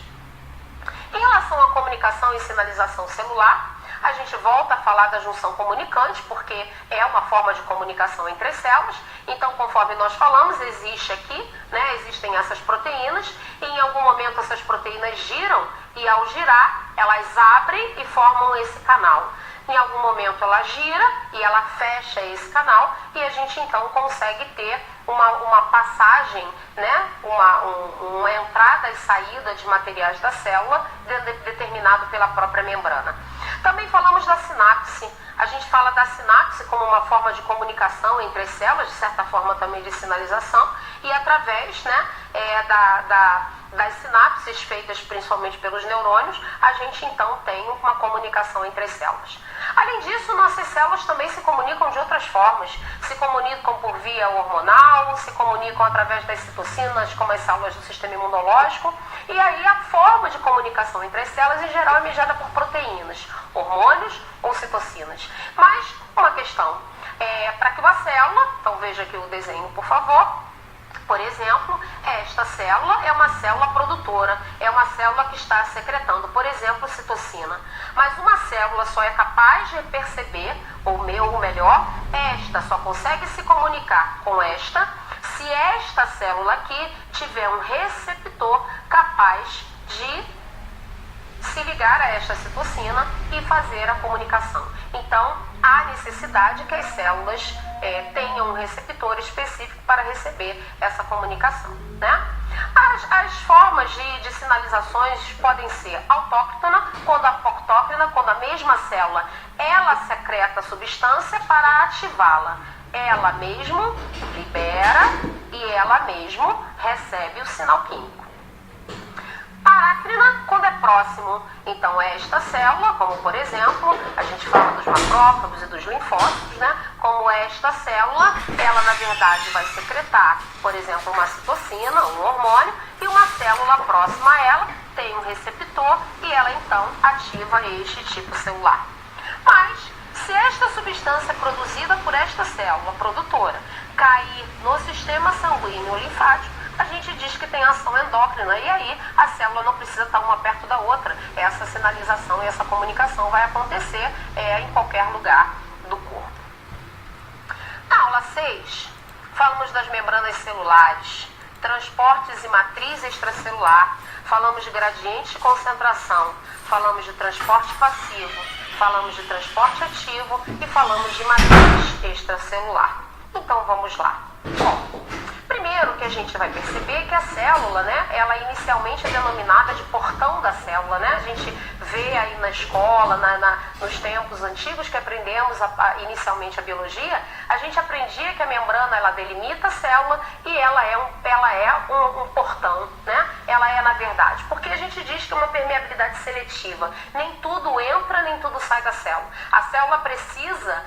Em relação à comunicação e sinalização celular, a gente volta a falar da junção comunicante, porque é uma forma de comunicação entre as células. Então, conforme nós falamos, existe aqui, existem essas proteínas, e em algum momento essas proteínas giram, e ao girar, elas abrem e formam esse canal. Em algum momento ela gira e ela fecha esse canal, e a gente então consegue ter uma passagem, uma entrada e saída de materiais da célula determinado pela própria membrana. Também falamos da sinapse. A gente fala da sinapse como uma forma de comunicação entre as células, de certa forma também de sinalização, e através das sinapses feitas principalmente pelos neurônios, a gente então tem uma comunicação entre as células. Além disso, nossas células também se comunicam de outras formas. Se comunicam por via hormonal, se comunicam através das citocinas, como as células do sistema imunológico. E aí a forma de comunicação entre as células, em geral, é mediada por proteínas, hormônios ou citocinas. Mas uma questão, para que uma célula, então veja aqui o desenho, por favor. Por exemplo, esta célula é uma célula produtora, é uma célula que está secretando, por exemplo, citocina. Mas uma célula só é capaz de perceber, ou melhor, esta só consegue se comunicar com esta, se esta célula aqui tiver um receptor capaz de se ligar a esta citocina e fazer a comunicação. Então, há necessidade que as células tenham um receptor específico para receber essa comunicação, As formas de sinalizações podem ser autóctona, quando a mesma célula ela secreta a substância para ativá-la. Ela mesmo libera e ela mesmo recebe o sinal químico. Parácrina, quando é próximo, então é esta célula, como por exemplo, a gente fala dos macrófagos e dos linfócitos, né? Como esta célula, ela na verdade vai secretar, por exemplo, uma citocina, um hormônio, e uma célula próxima a ela tem um receptor e ela então ativa este tipo celular. Mas, se esta substância produzida por esta célula produtora cair no sistema sanguíneo ou linfático, a gente diz que tem ação endócrina e aí a célula não precisa estar uma perto da outra. Essa sinalização e essa comunicação vai acontecer em qualquer lugar do corpo. Na aula 6, falamos das membranas celulares, transportes e matriz extracelular, falamos de gradiente de concentração, falamos de transporte passivo, falamos de transporte ativo e falamos de matriz extracelular. Então vamos lá. Bom, primeiro que a gente vai perceber é que a célula, né, ela inicialmente é denominada de portão da célula, né? A gente vê aí na escola, nos tempos antigos que aprendemos inicialmente a biologia, a gente aprendia que a membrana ela delimita a célula e ela é um portão, né? Ela é na verdade, porque a gente diz que é uma permeabilidade seletiva, nem tudo entra, nem tudo sai da célula. A célula precisa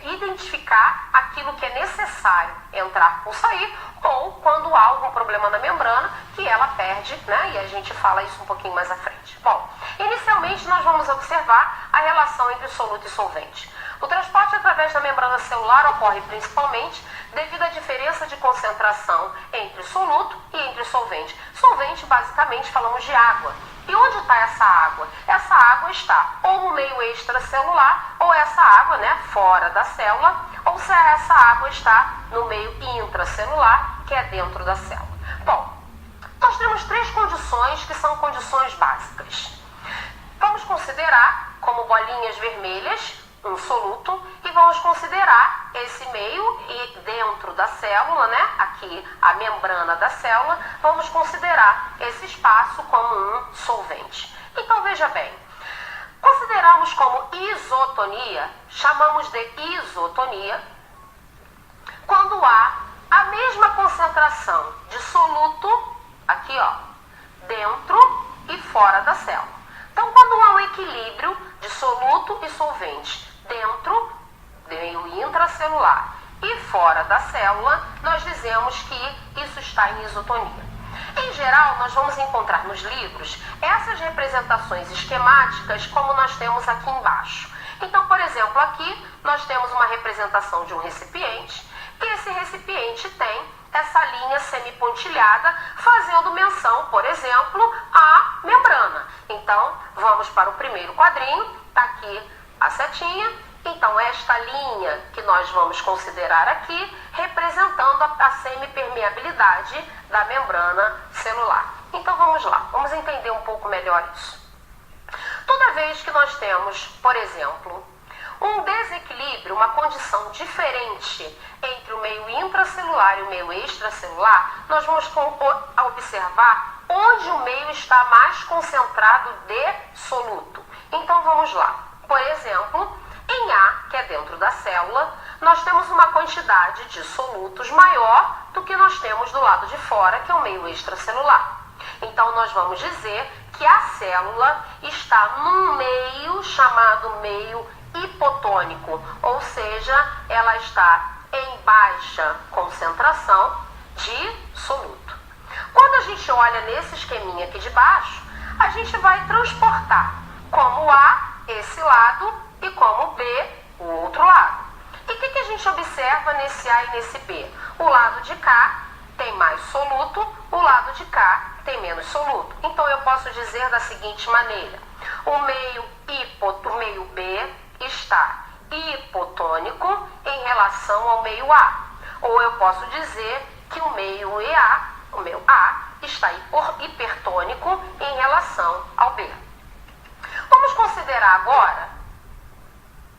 identificar aquilo que é necessário entrar ou sair, ou quando há algum problema na membrana que ela perde, né? E a gente fala isso um pouquinho mais à frente. Bom, inicialmente nós vamos observar a relação entre soluto e solvente. O transporte através da membrana celular ocorre principalmente devido à diferença de concentração entre soluto e entre solvente. Solvente, basicamente, falamos de água. E onde está essa água? Essa água está ou no meio extracelular, ou essa água, né, fora da célula, ou se essa água está no meio intracelular, que é dentro da célula. Bom, nós temos 3 condições que são condições básicas. Vamos considerar como bolinhas vermelhas um soluto e vamos considerar esse meio e dentro da célula, né, aqui a membrana da célula, vamos considerar esse espaço como um solvente. Então veja bem, consideramos como isotonia, chamamos de isotonia, quando há a mesma concentração de soluto, aqui ó, dentro e fora da célula. Então quando há um equilíbrio de soluto e solvente dentro, meio intracelular e fora da célula, nós dizemos que isso está em isotonia. Em geral, nós vamos encontrar nos livros essas representações esquemáticas como nós temos aqui embaixo. Então, por exemplo, aqui nós temos uma representação de um recipiente e esse recipiente tem essa linha semipontilhada fazendo menção, por exemplo, à membrana. Então, vamos para o primeiro quadrinho, está aqui a setinha, então esta linha que nós vamos considerar aqui representando a semipermeabilidade da membrana celular. Então vamos lá, vamos entender um pouco melhor isso. Toda vez que nós temos, por exemplo, um desequilíbrio, uma condição diferente entre o meio intracelular e o meio extracelular, nós vamos observar onde o meio está mais concentrado de soluto. Então vamos lá. Por exemplo, em A, que é dentro da célula, nós temos uma quantidade de solutos maior do que nós temos do lado de fora, que é o meio extracelular. Então, nós vamos dizer que a célula está num meio chamado meio hipotônico, ou seja, ela está em baixa concentração de soluto. Quando a gente olha nesse esqueminha aqui de baixo, a gente vai transportar como A esse lado e como B o outro lado. E o que a gente observa nesse A e nesse B? O lado de cá tem mais soluto, o lado de cá tem menos soluto. Então eu posso dizer da seguinte maneira: o meio B está hipotônico em relação ao meio A. Ou eu posso dizer que o meio EA, o meio A, está hipertônico em relação ao B. Vamos considerar agora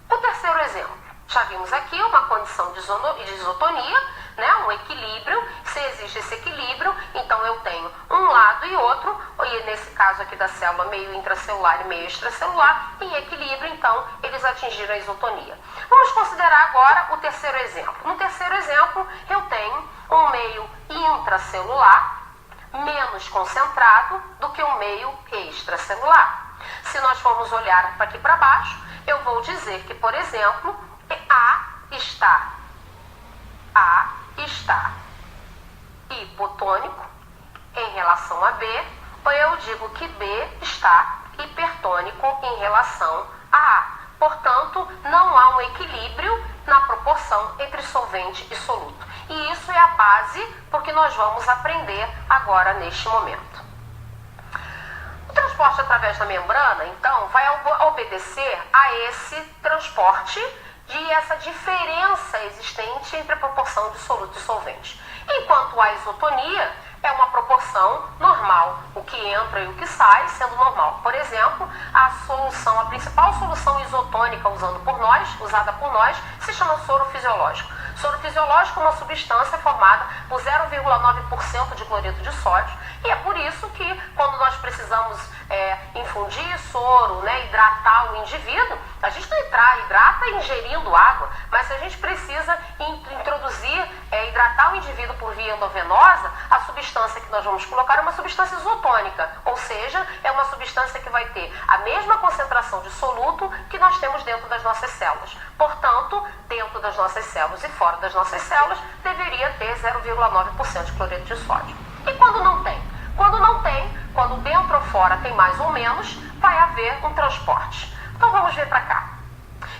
o terceiro exemplo. Já vimos aqui uma condição de isotonia, né? Um equilíbrio. Se existe esse equilíbrio, então eu tenho um lado e outro, e nesse caso aqui da célula, meio intracelular e meio extracelular, em equilíbrio, então eles atingiram a isotonia. Vamos considerar agora o terceiro exemplo. No terceiro exemplo, eu tenho um meio intracelular, menos concentrado do que o meio extracelular. Se nós formos olhar aqui para baixo, eu vou dizer que, por exemplo, A está hipotônico em relação a B, ou eu digo que B está hipertônico em relação a A. Portanto, não há um equilíbrio na proporção entre solvente e soluto. E isso é a base porque nós vamos aprender agora neste momento. O transporte através da membrana, então, vai obedecer a esse transporte e essa diferença existente entre a proporção de soluto e solvente. Enquanto a isotonia é uma proporção normal, o que entra e o que sai sendo normal. Por exemplo, a principal solução isotônica usada por nós, se chama soro fisiológico. Soro fisiológico é uma substância formada por 0,9% de cloreto de sódio, e é por isso que quando nós precisamos infundir soro, hidratar o indivíduo, a gente não hidrata ingerindo água, mas se a gente precisa hidratar o indivíduo por via endovenosa, a substância que nós vamos colocar é uma substância isotônica, ou seja, é uma substância que vai ter a mesma concentração de soluto que nós temos dentro das nossas células. Portanto, dentro das nossas células e fora das nossas células, deveria ter 0,9% de cloreto de sódio. E quando não tem? Quando dentro ou fora tem mais ou menos, vai haver um transporte. Então vamos ver para cá.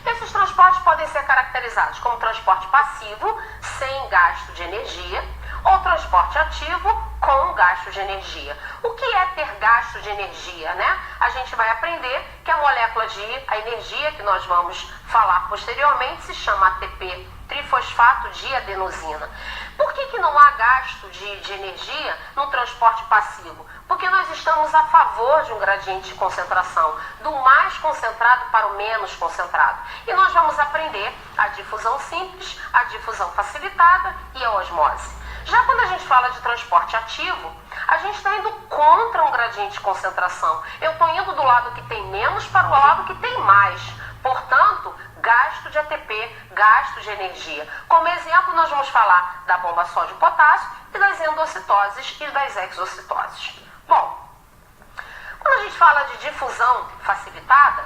Esses transportes podem ser caracterizados como transporte passivo, sem gasto de energia, ou transporte ativo, com gasto de energia. O que é ter gasto de energia, A gente vai aprender que a molécula a energia, que nós vamos falar posteriormente, se chama ATP, trifosfato de adenosina. Por que não há gasto de energia no transporte passivo? Porque nós estamos a favor de um gradiente de concentração, do mais concentrado para o menos concentrado. E nós vamos aprender a difusão simples, a difusão facilitada e a osmose. Já quando a gente fala de transporte ativo, a gente está indo contra um gradiente de concentração. Eu estou indo do lado que tem menos para o lado que tem mais. Portanto, gasto de ATP, gasto de energia. Como exemplo, nós vamos falar da bomba sódio-potássio e das endocitoses e das exocitoses. Bom, quando a gente fala de difusão facilitada,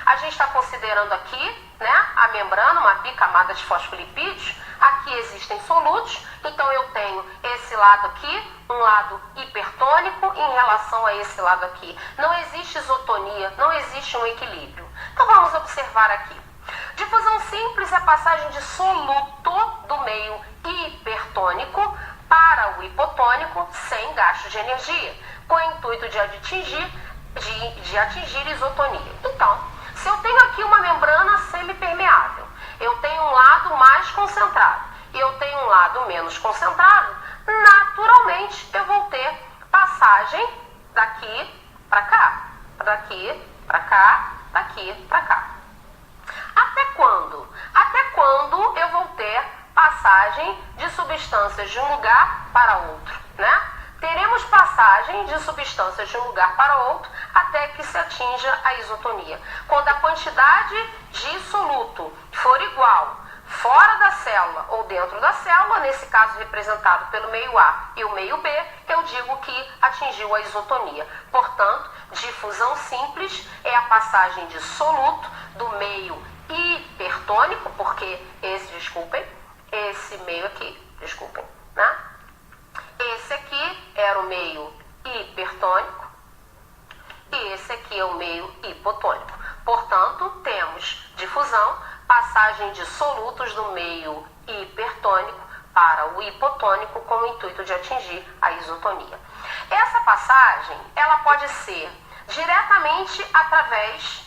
a gente está considerando aqui a membrana, uma bicamada de fosfolipídios. Aqui existem solutos, então eu tenho esse lado aqui, um lado hipertônico em relação a esse lado aqui. Não existe isotonia, não existe um equilíbrio. Então vamos observar aqui. Difusão simples é a passagem de soluto do meio hipertônico para o hipotônico sem gasto de energia, com o intuito de atingir isotonia. Então, se eu tenho aqui uma membrana semipermeável, eu tenho um lado mais concentrado e eu tenho um lado menos concentrado, naturalmente eu vou ter passagem daqui para cá, daqui para cá, daqui para cá. Até quando? Até quando eu vou ter passagem de substâncias de um lugar para outro, Teremos passagem de substâncias de um lugar para outro até que se atinja a isotonia. Quando a quantidade de soluto for igual fora da célula ou dentro da célula, nesse caso representado pelo meio A e o meio B, eu digo que atingiu a isotonia. Portanto, difusão simples é a passagem de soluto do meio hipertônico, porque esse meio aqui, esse aqui era o meio hipertônico e esse aqui é o meio hipotônico. Portanto, temos difusão, passagem de solutos do meio hipertônico para o hipotônico com o intuito de atingir a isotonia. Essa passagem, ela pode ser diretamente através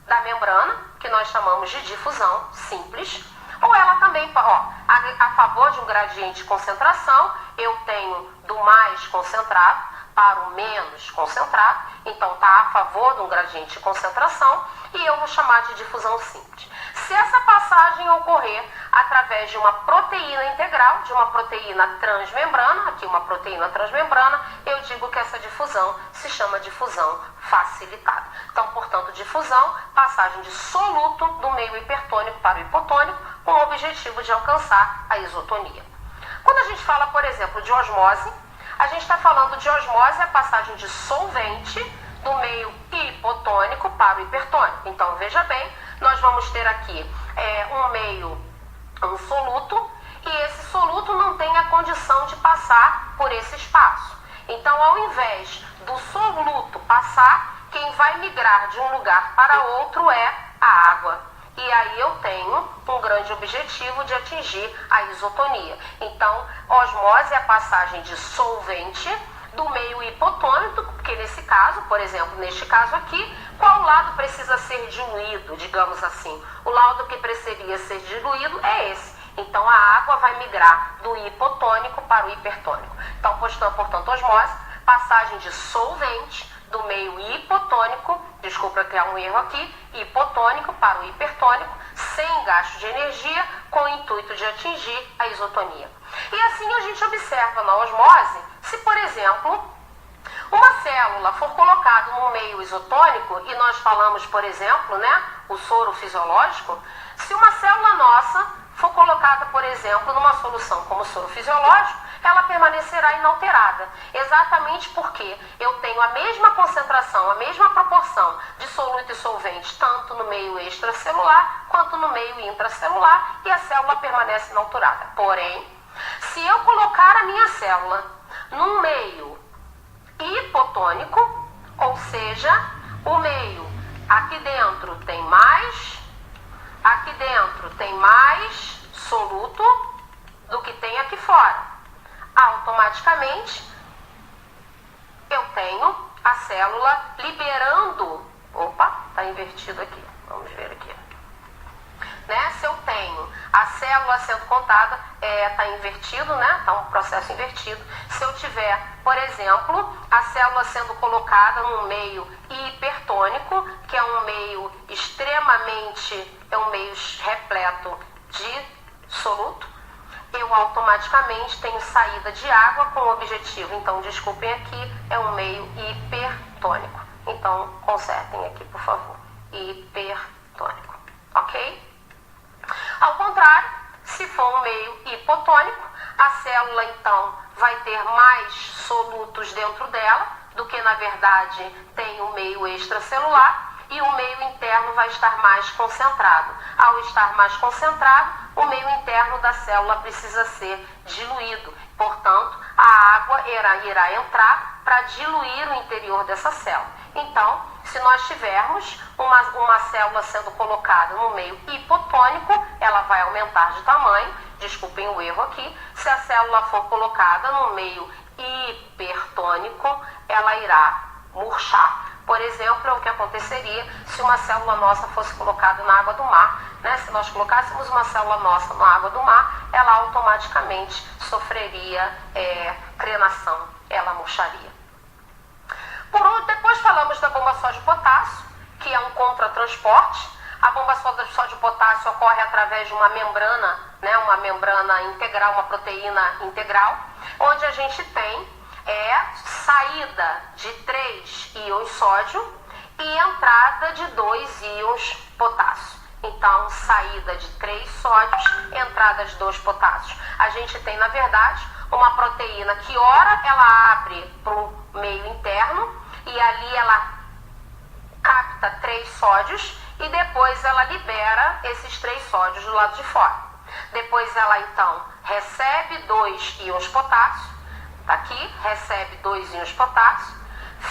da membrana, que nós chamamos de difusão simples, ou ela também, a favor de um gradiente de concentração, eu tenho do mais concentrado para o menos concentrado, então está a favor de um gradiente de concentração, e eu vou chamar de difusão simples. Se essa passagem ocorrer através de uma proteína integral, de uma proteína transmembrana, aqui uma proteína transmembrana, eu digo que essa difusão se chama difusão facilitada. Então, portanto, difusão, passagem de soluto do meio hipertônico para o hipotônico, com o objetivo de alcançar a isotonia. Quando a gente fala, por exemplo, de osmose, A gente está falando de osmose, a passagem de solvente do meio hipotônico para o hipertônico. Então, veja bem, nós vamos ter aqui um soluto, e esse soluto não tem a condição de passar por esse espaço. Então, ao invés do soluto passar, quem vai migrar de um lugar para outro é a água. E aí eu tenho um grande objetivo de atingir a isotonia. Então, osmose é a passagem de solvente do meio hipotônico, porque nesse caso, por exemplo, neste caso aqui, qual lado precisa ser diluído, digamos assim? O lado que precisaria ser diluído é esse. Então, a água vai migrar do hipotônico para o hipertônico. Então, portanto, osmose, passagem de solvente do meio hipotônico, desculpa que há um erro aqui, hipotônico para o hipertônico, sem gasto de energia, com o intuito de atingir a isotonia. E assim a gente observa na osmose, se por exemplo, uma célula for colocada no meio isotônico, e nós falamos, por exemplo, o soro fisiológico, se uma célula nossa for colocada, por exemplo, numa solução como soro fisiológico, ela permanecerá inalterada, exatamente porque eu tenho a mesma concentração, a mesma proporção de soluto e solvente, tanto no meio extracelular quanto no meio intracelular, e a célula permanece inalterada. Porém, se eu colocar a minha célula num meio hipotônico, ou seja, o meio aqui dentro tem mais soluto do que tem aqui fora, automaticamente eu tenho a célula liberando, está invertido aqui, vamos ver aqui, se eu tenho a célula sendo contada, está invertido, está um processo invertido. Se eu tiver, por exemplo, a célula sendo colocada num meio hipertônico, que é um meio um meio repleto de soluto, eu automaticamente tenho saída de água com o objetivo, então desculpem aqui, é um meio hipertônico. Então, consertem aqui, por favor, hipertônico, ok? Ao contrário, se for um meio hipotônico, a célula então vai ter mais solutos dentro dela do que na verdade tem o meio extracelular, e o meio interno vai estar mais concentrado. Ao estar mais concentrado, o meio interno da célula precisa ser diluído. Portanto, a água irá entrar para diluir o interior dessa célula. Então, se nós tivermos uma célula sendo colocada no meio hipotônico, ela vai aumentar de tamanho, desculpem o erro aqui. Se a célula for colocada no meio hipertônico, ela irá murchar. Por exemplo, é o que aconteceria se uma célula nossa fosse colocada na água do mar. Se nós colocássemos uma célula nossa na água do mar, ela automaticamente sofreria crenação, ela murcharia. Depois falamos da bomba sódio-potássio, que é um contratransporte. A bomba sódio-potássio ocorre através de uma membrana integral, uma proteína integral, onde a gente tem saída de 3 íons sódio e entrada de 2 íons potássio. Então, saída de 3 sódios, entrada de 2 potássios. A gente tem, na verdade, uma proteína que ora ela abre para o meio interno e ali ela capta 3 sódios e depois ela libera esses 3 sódios do lado de fora. Depois ela, então, recebe 2 íons potássio. Tá aqui, recebe 2 íons potássio,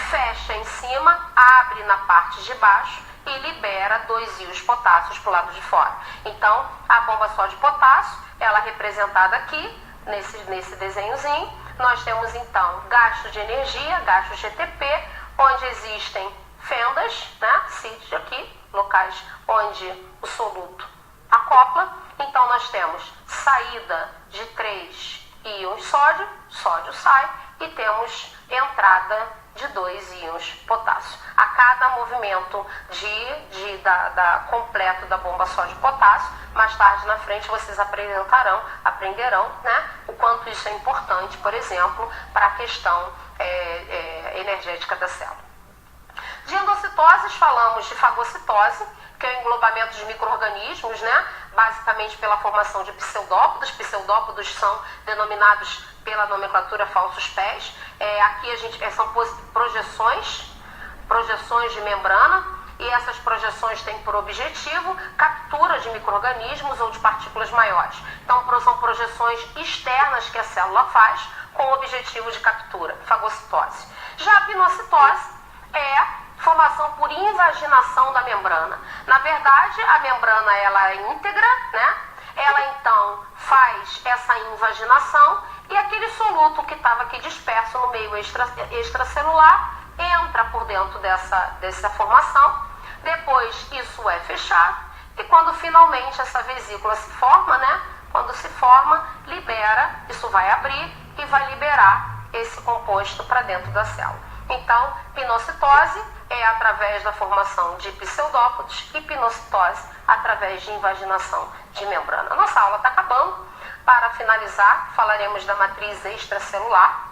fecha em cima, abre na parte de baixo e libera 2 íons potássios para o lado de fora. Então, a bomba sódio-potássio, ela é representada aqui, nesse desenhozinho. Nós temos, então, gasto de energia, gasto GTP, onde existem fendas, sítios aqui, locais onde o soluto acopla. Então, nós temos saída de 3 íons sódio, sódio sai, e temos entrada de 2 íons potássio. A cada movimento completo da bomba sódio-potássio, mais tarde na frente vocês aprenderão o quanto isso é importante, por exemplo, para a questão energética da célula. De endocitoses falamos de fagocitose, que é o englobamento de micro-organismos, né? Basicamente pela formação de pseudópodos. Pseudópodos são denominados pela nomenclatura falsos pés. Aqui a gente são projeções de membrana, e essas projeções têm por objetivo captura de micro-organismos ou de partículas maiores. Então são projeções externas que a célula faz com o objetivo de captura, fagocitose. Já a pinocitose é formação por invaginação da membrana. Na verdade, a membrana ela é íntegra, né? Ela então faz essa invaginação e aquele soluto que estava aqui disperso no meio extracelular entra por dentro dessa formação. Depois isso é fechado e quando finalmente essa vesícula se forma, né? Quando se forma, libera, isso vai abrir e vai liberar esse composto para dentro da célula. Então, pinocitose é através da formação de pseudópodos e pinocitose através de invaginação de membrana. A nossa aula está acabando. Para finalizar, falaremos da matriz extracelular.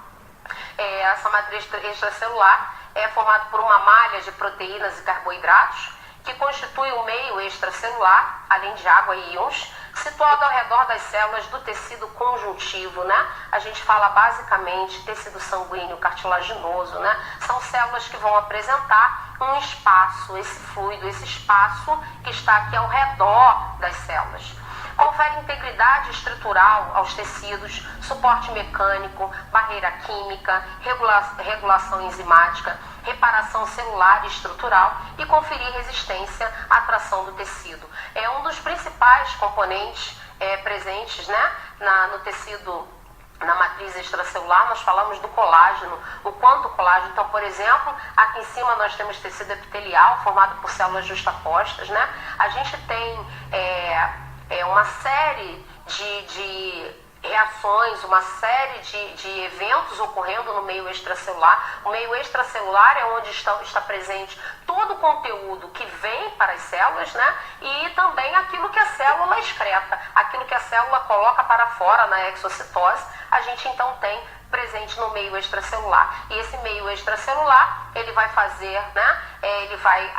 Essa matriz extracelular é formada por uma malha de proteínas e carboidratos que constitui o meio extracelular, além de água e íons, situado ao redor das células do tecido conjuntivo, né? A gente fala basicamente tecido sanguíneo cartilaginoso, né? São células que vão apresentar um espaço, esse fluido, esse espaço que está aqui ao redor das células. Confere integridade estrutural aos tecidos, suporte mecânico, barreira química, regulação enzimática, reparação celular e estrutural e conferir resistência à tração do tecido. É um dos principais componentes presentes, né, no tecido, na matriz extracelular. Nós falamos do colágeno, o quanto colágeno. Então, por exemplo, aqui em cima nós temos tecido epitelial formado por células justapostas, né? A gente tem uma série de reações, uma série de eventos ocorrendo no meio extracelular. O meio extracelular é onde está presente todo o conteúdo que vem para as células, né? E também aquilo que a célula excreta, aquilo que a célula coloca para fora na exocitose, a gente então tem presente no meio extracelular. E esse meio extracelular, ele vai fazer, né? Ele vai,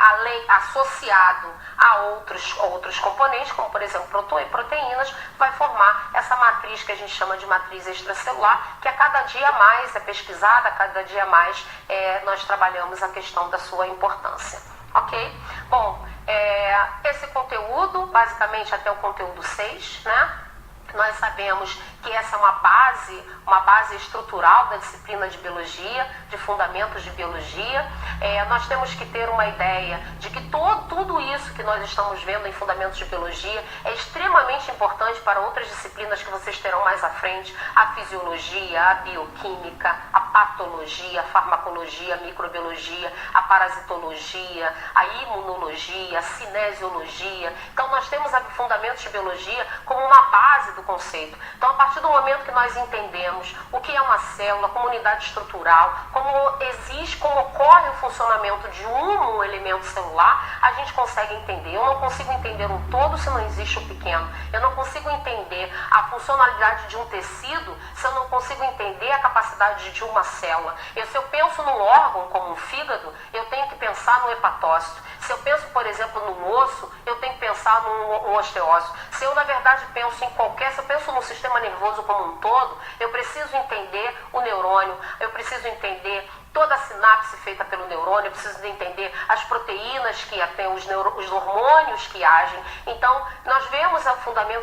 associado a outros componentes, como por exemplo proteínas, vai formar essa matriz que a gente chama de matriz extracelular, que a cada dia mais é pesquisada, a cada dia mais nós trabalhamos a questão da sua importância. Ok? Bom, esse conteúdo, basicamente até o conteúdo 6, né? Nós sabemos que essa é uma base estrutural da disciplina de biologia, de fundamentos de biologia. Nós temos que ter uma ideia de que tudo isso que nós estamos vendo em fundamentos de biologia é extremamente importante para outras disciplinas que vocês terão mais à frente: a fisiologia, a bioquímica, a patologia, a farmacologia, a microbiologia, a parasitologia, a imunologia, a cinesiologia. Então nós temos fundamentos de biologia como uma base do conceito. Então, a partir do momento que nós entendemos o que é uma célula, como unidade estrutural, como ocorre o funcionamento de um elemento celular, a gente consegue entender. Eu não consigo entender um todo se não existe o pequeno. Eu não consigo entender a funcionalidade de um tecido se eu não consigo entender a capacidade de uma célula. Se eu penso num órgão como um fígado, eu tenho que pensar no hepatócito. Se eu penso, por exemplo, num osso, eu tenho que pensar no osteócito. Se eu, na verdade, penso em se eu penso no sistema nervoso como um todo, eu preciso entender o neurônio, eu preciso entender toda a sinapse feita pelo neurônio, eu preciso entender as proteínas que tem, os hormônios que agem. Então, nós vemos a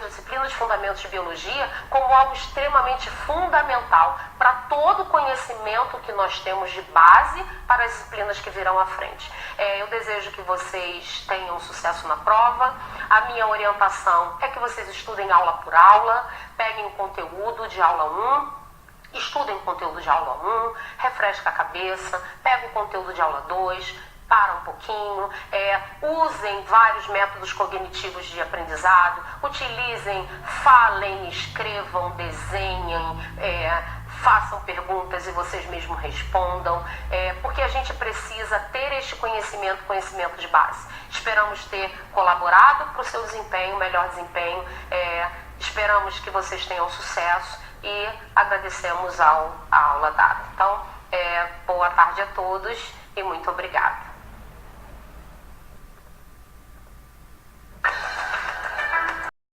disciplina de fundamentos de biologia como algo extremamente fundamental para todo o conhecimento que nós temos de base para as disciplinas que virão à frente. Eu desejo que vocês tenham sucesso na prova. A minha orientação é que vocês estudem aula por aula, peguem o conteúdo de aula 1, estudem o conteúdo de aula 1, refresca a cabeça, pega o conteúdo de aula 2, para um pouquinho, usem vários métodos cognitivos de aprendizado, utilizem, falem, escrevam, desenhem, façam perguntas e vocês mesmos respondam, porque a gente precisa ter este conhecimento de base. Esperamos ter colaborado para o seu desempenho, melhor desempenho, esperamos que vocês tenham sucesso e agradecemos a aula dada. Então, boa tarde a todos e muito obrigada.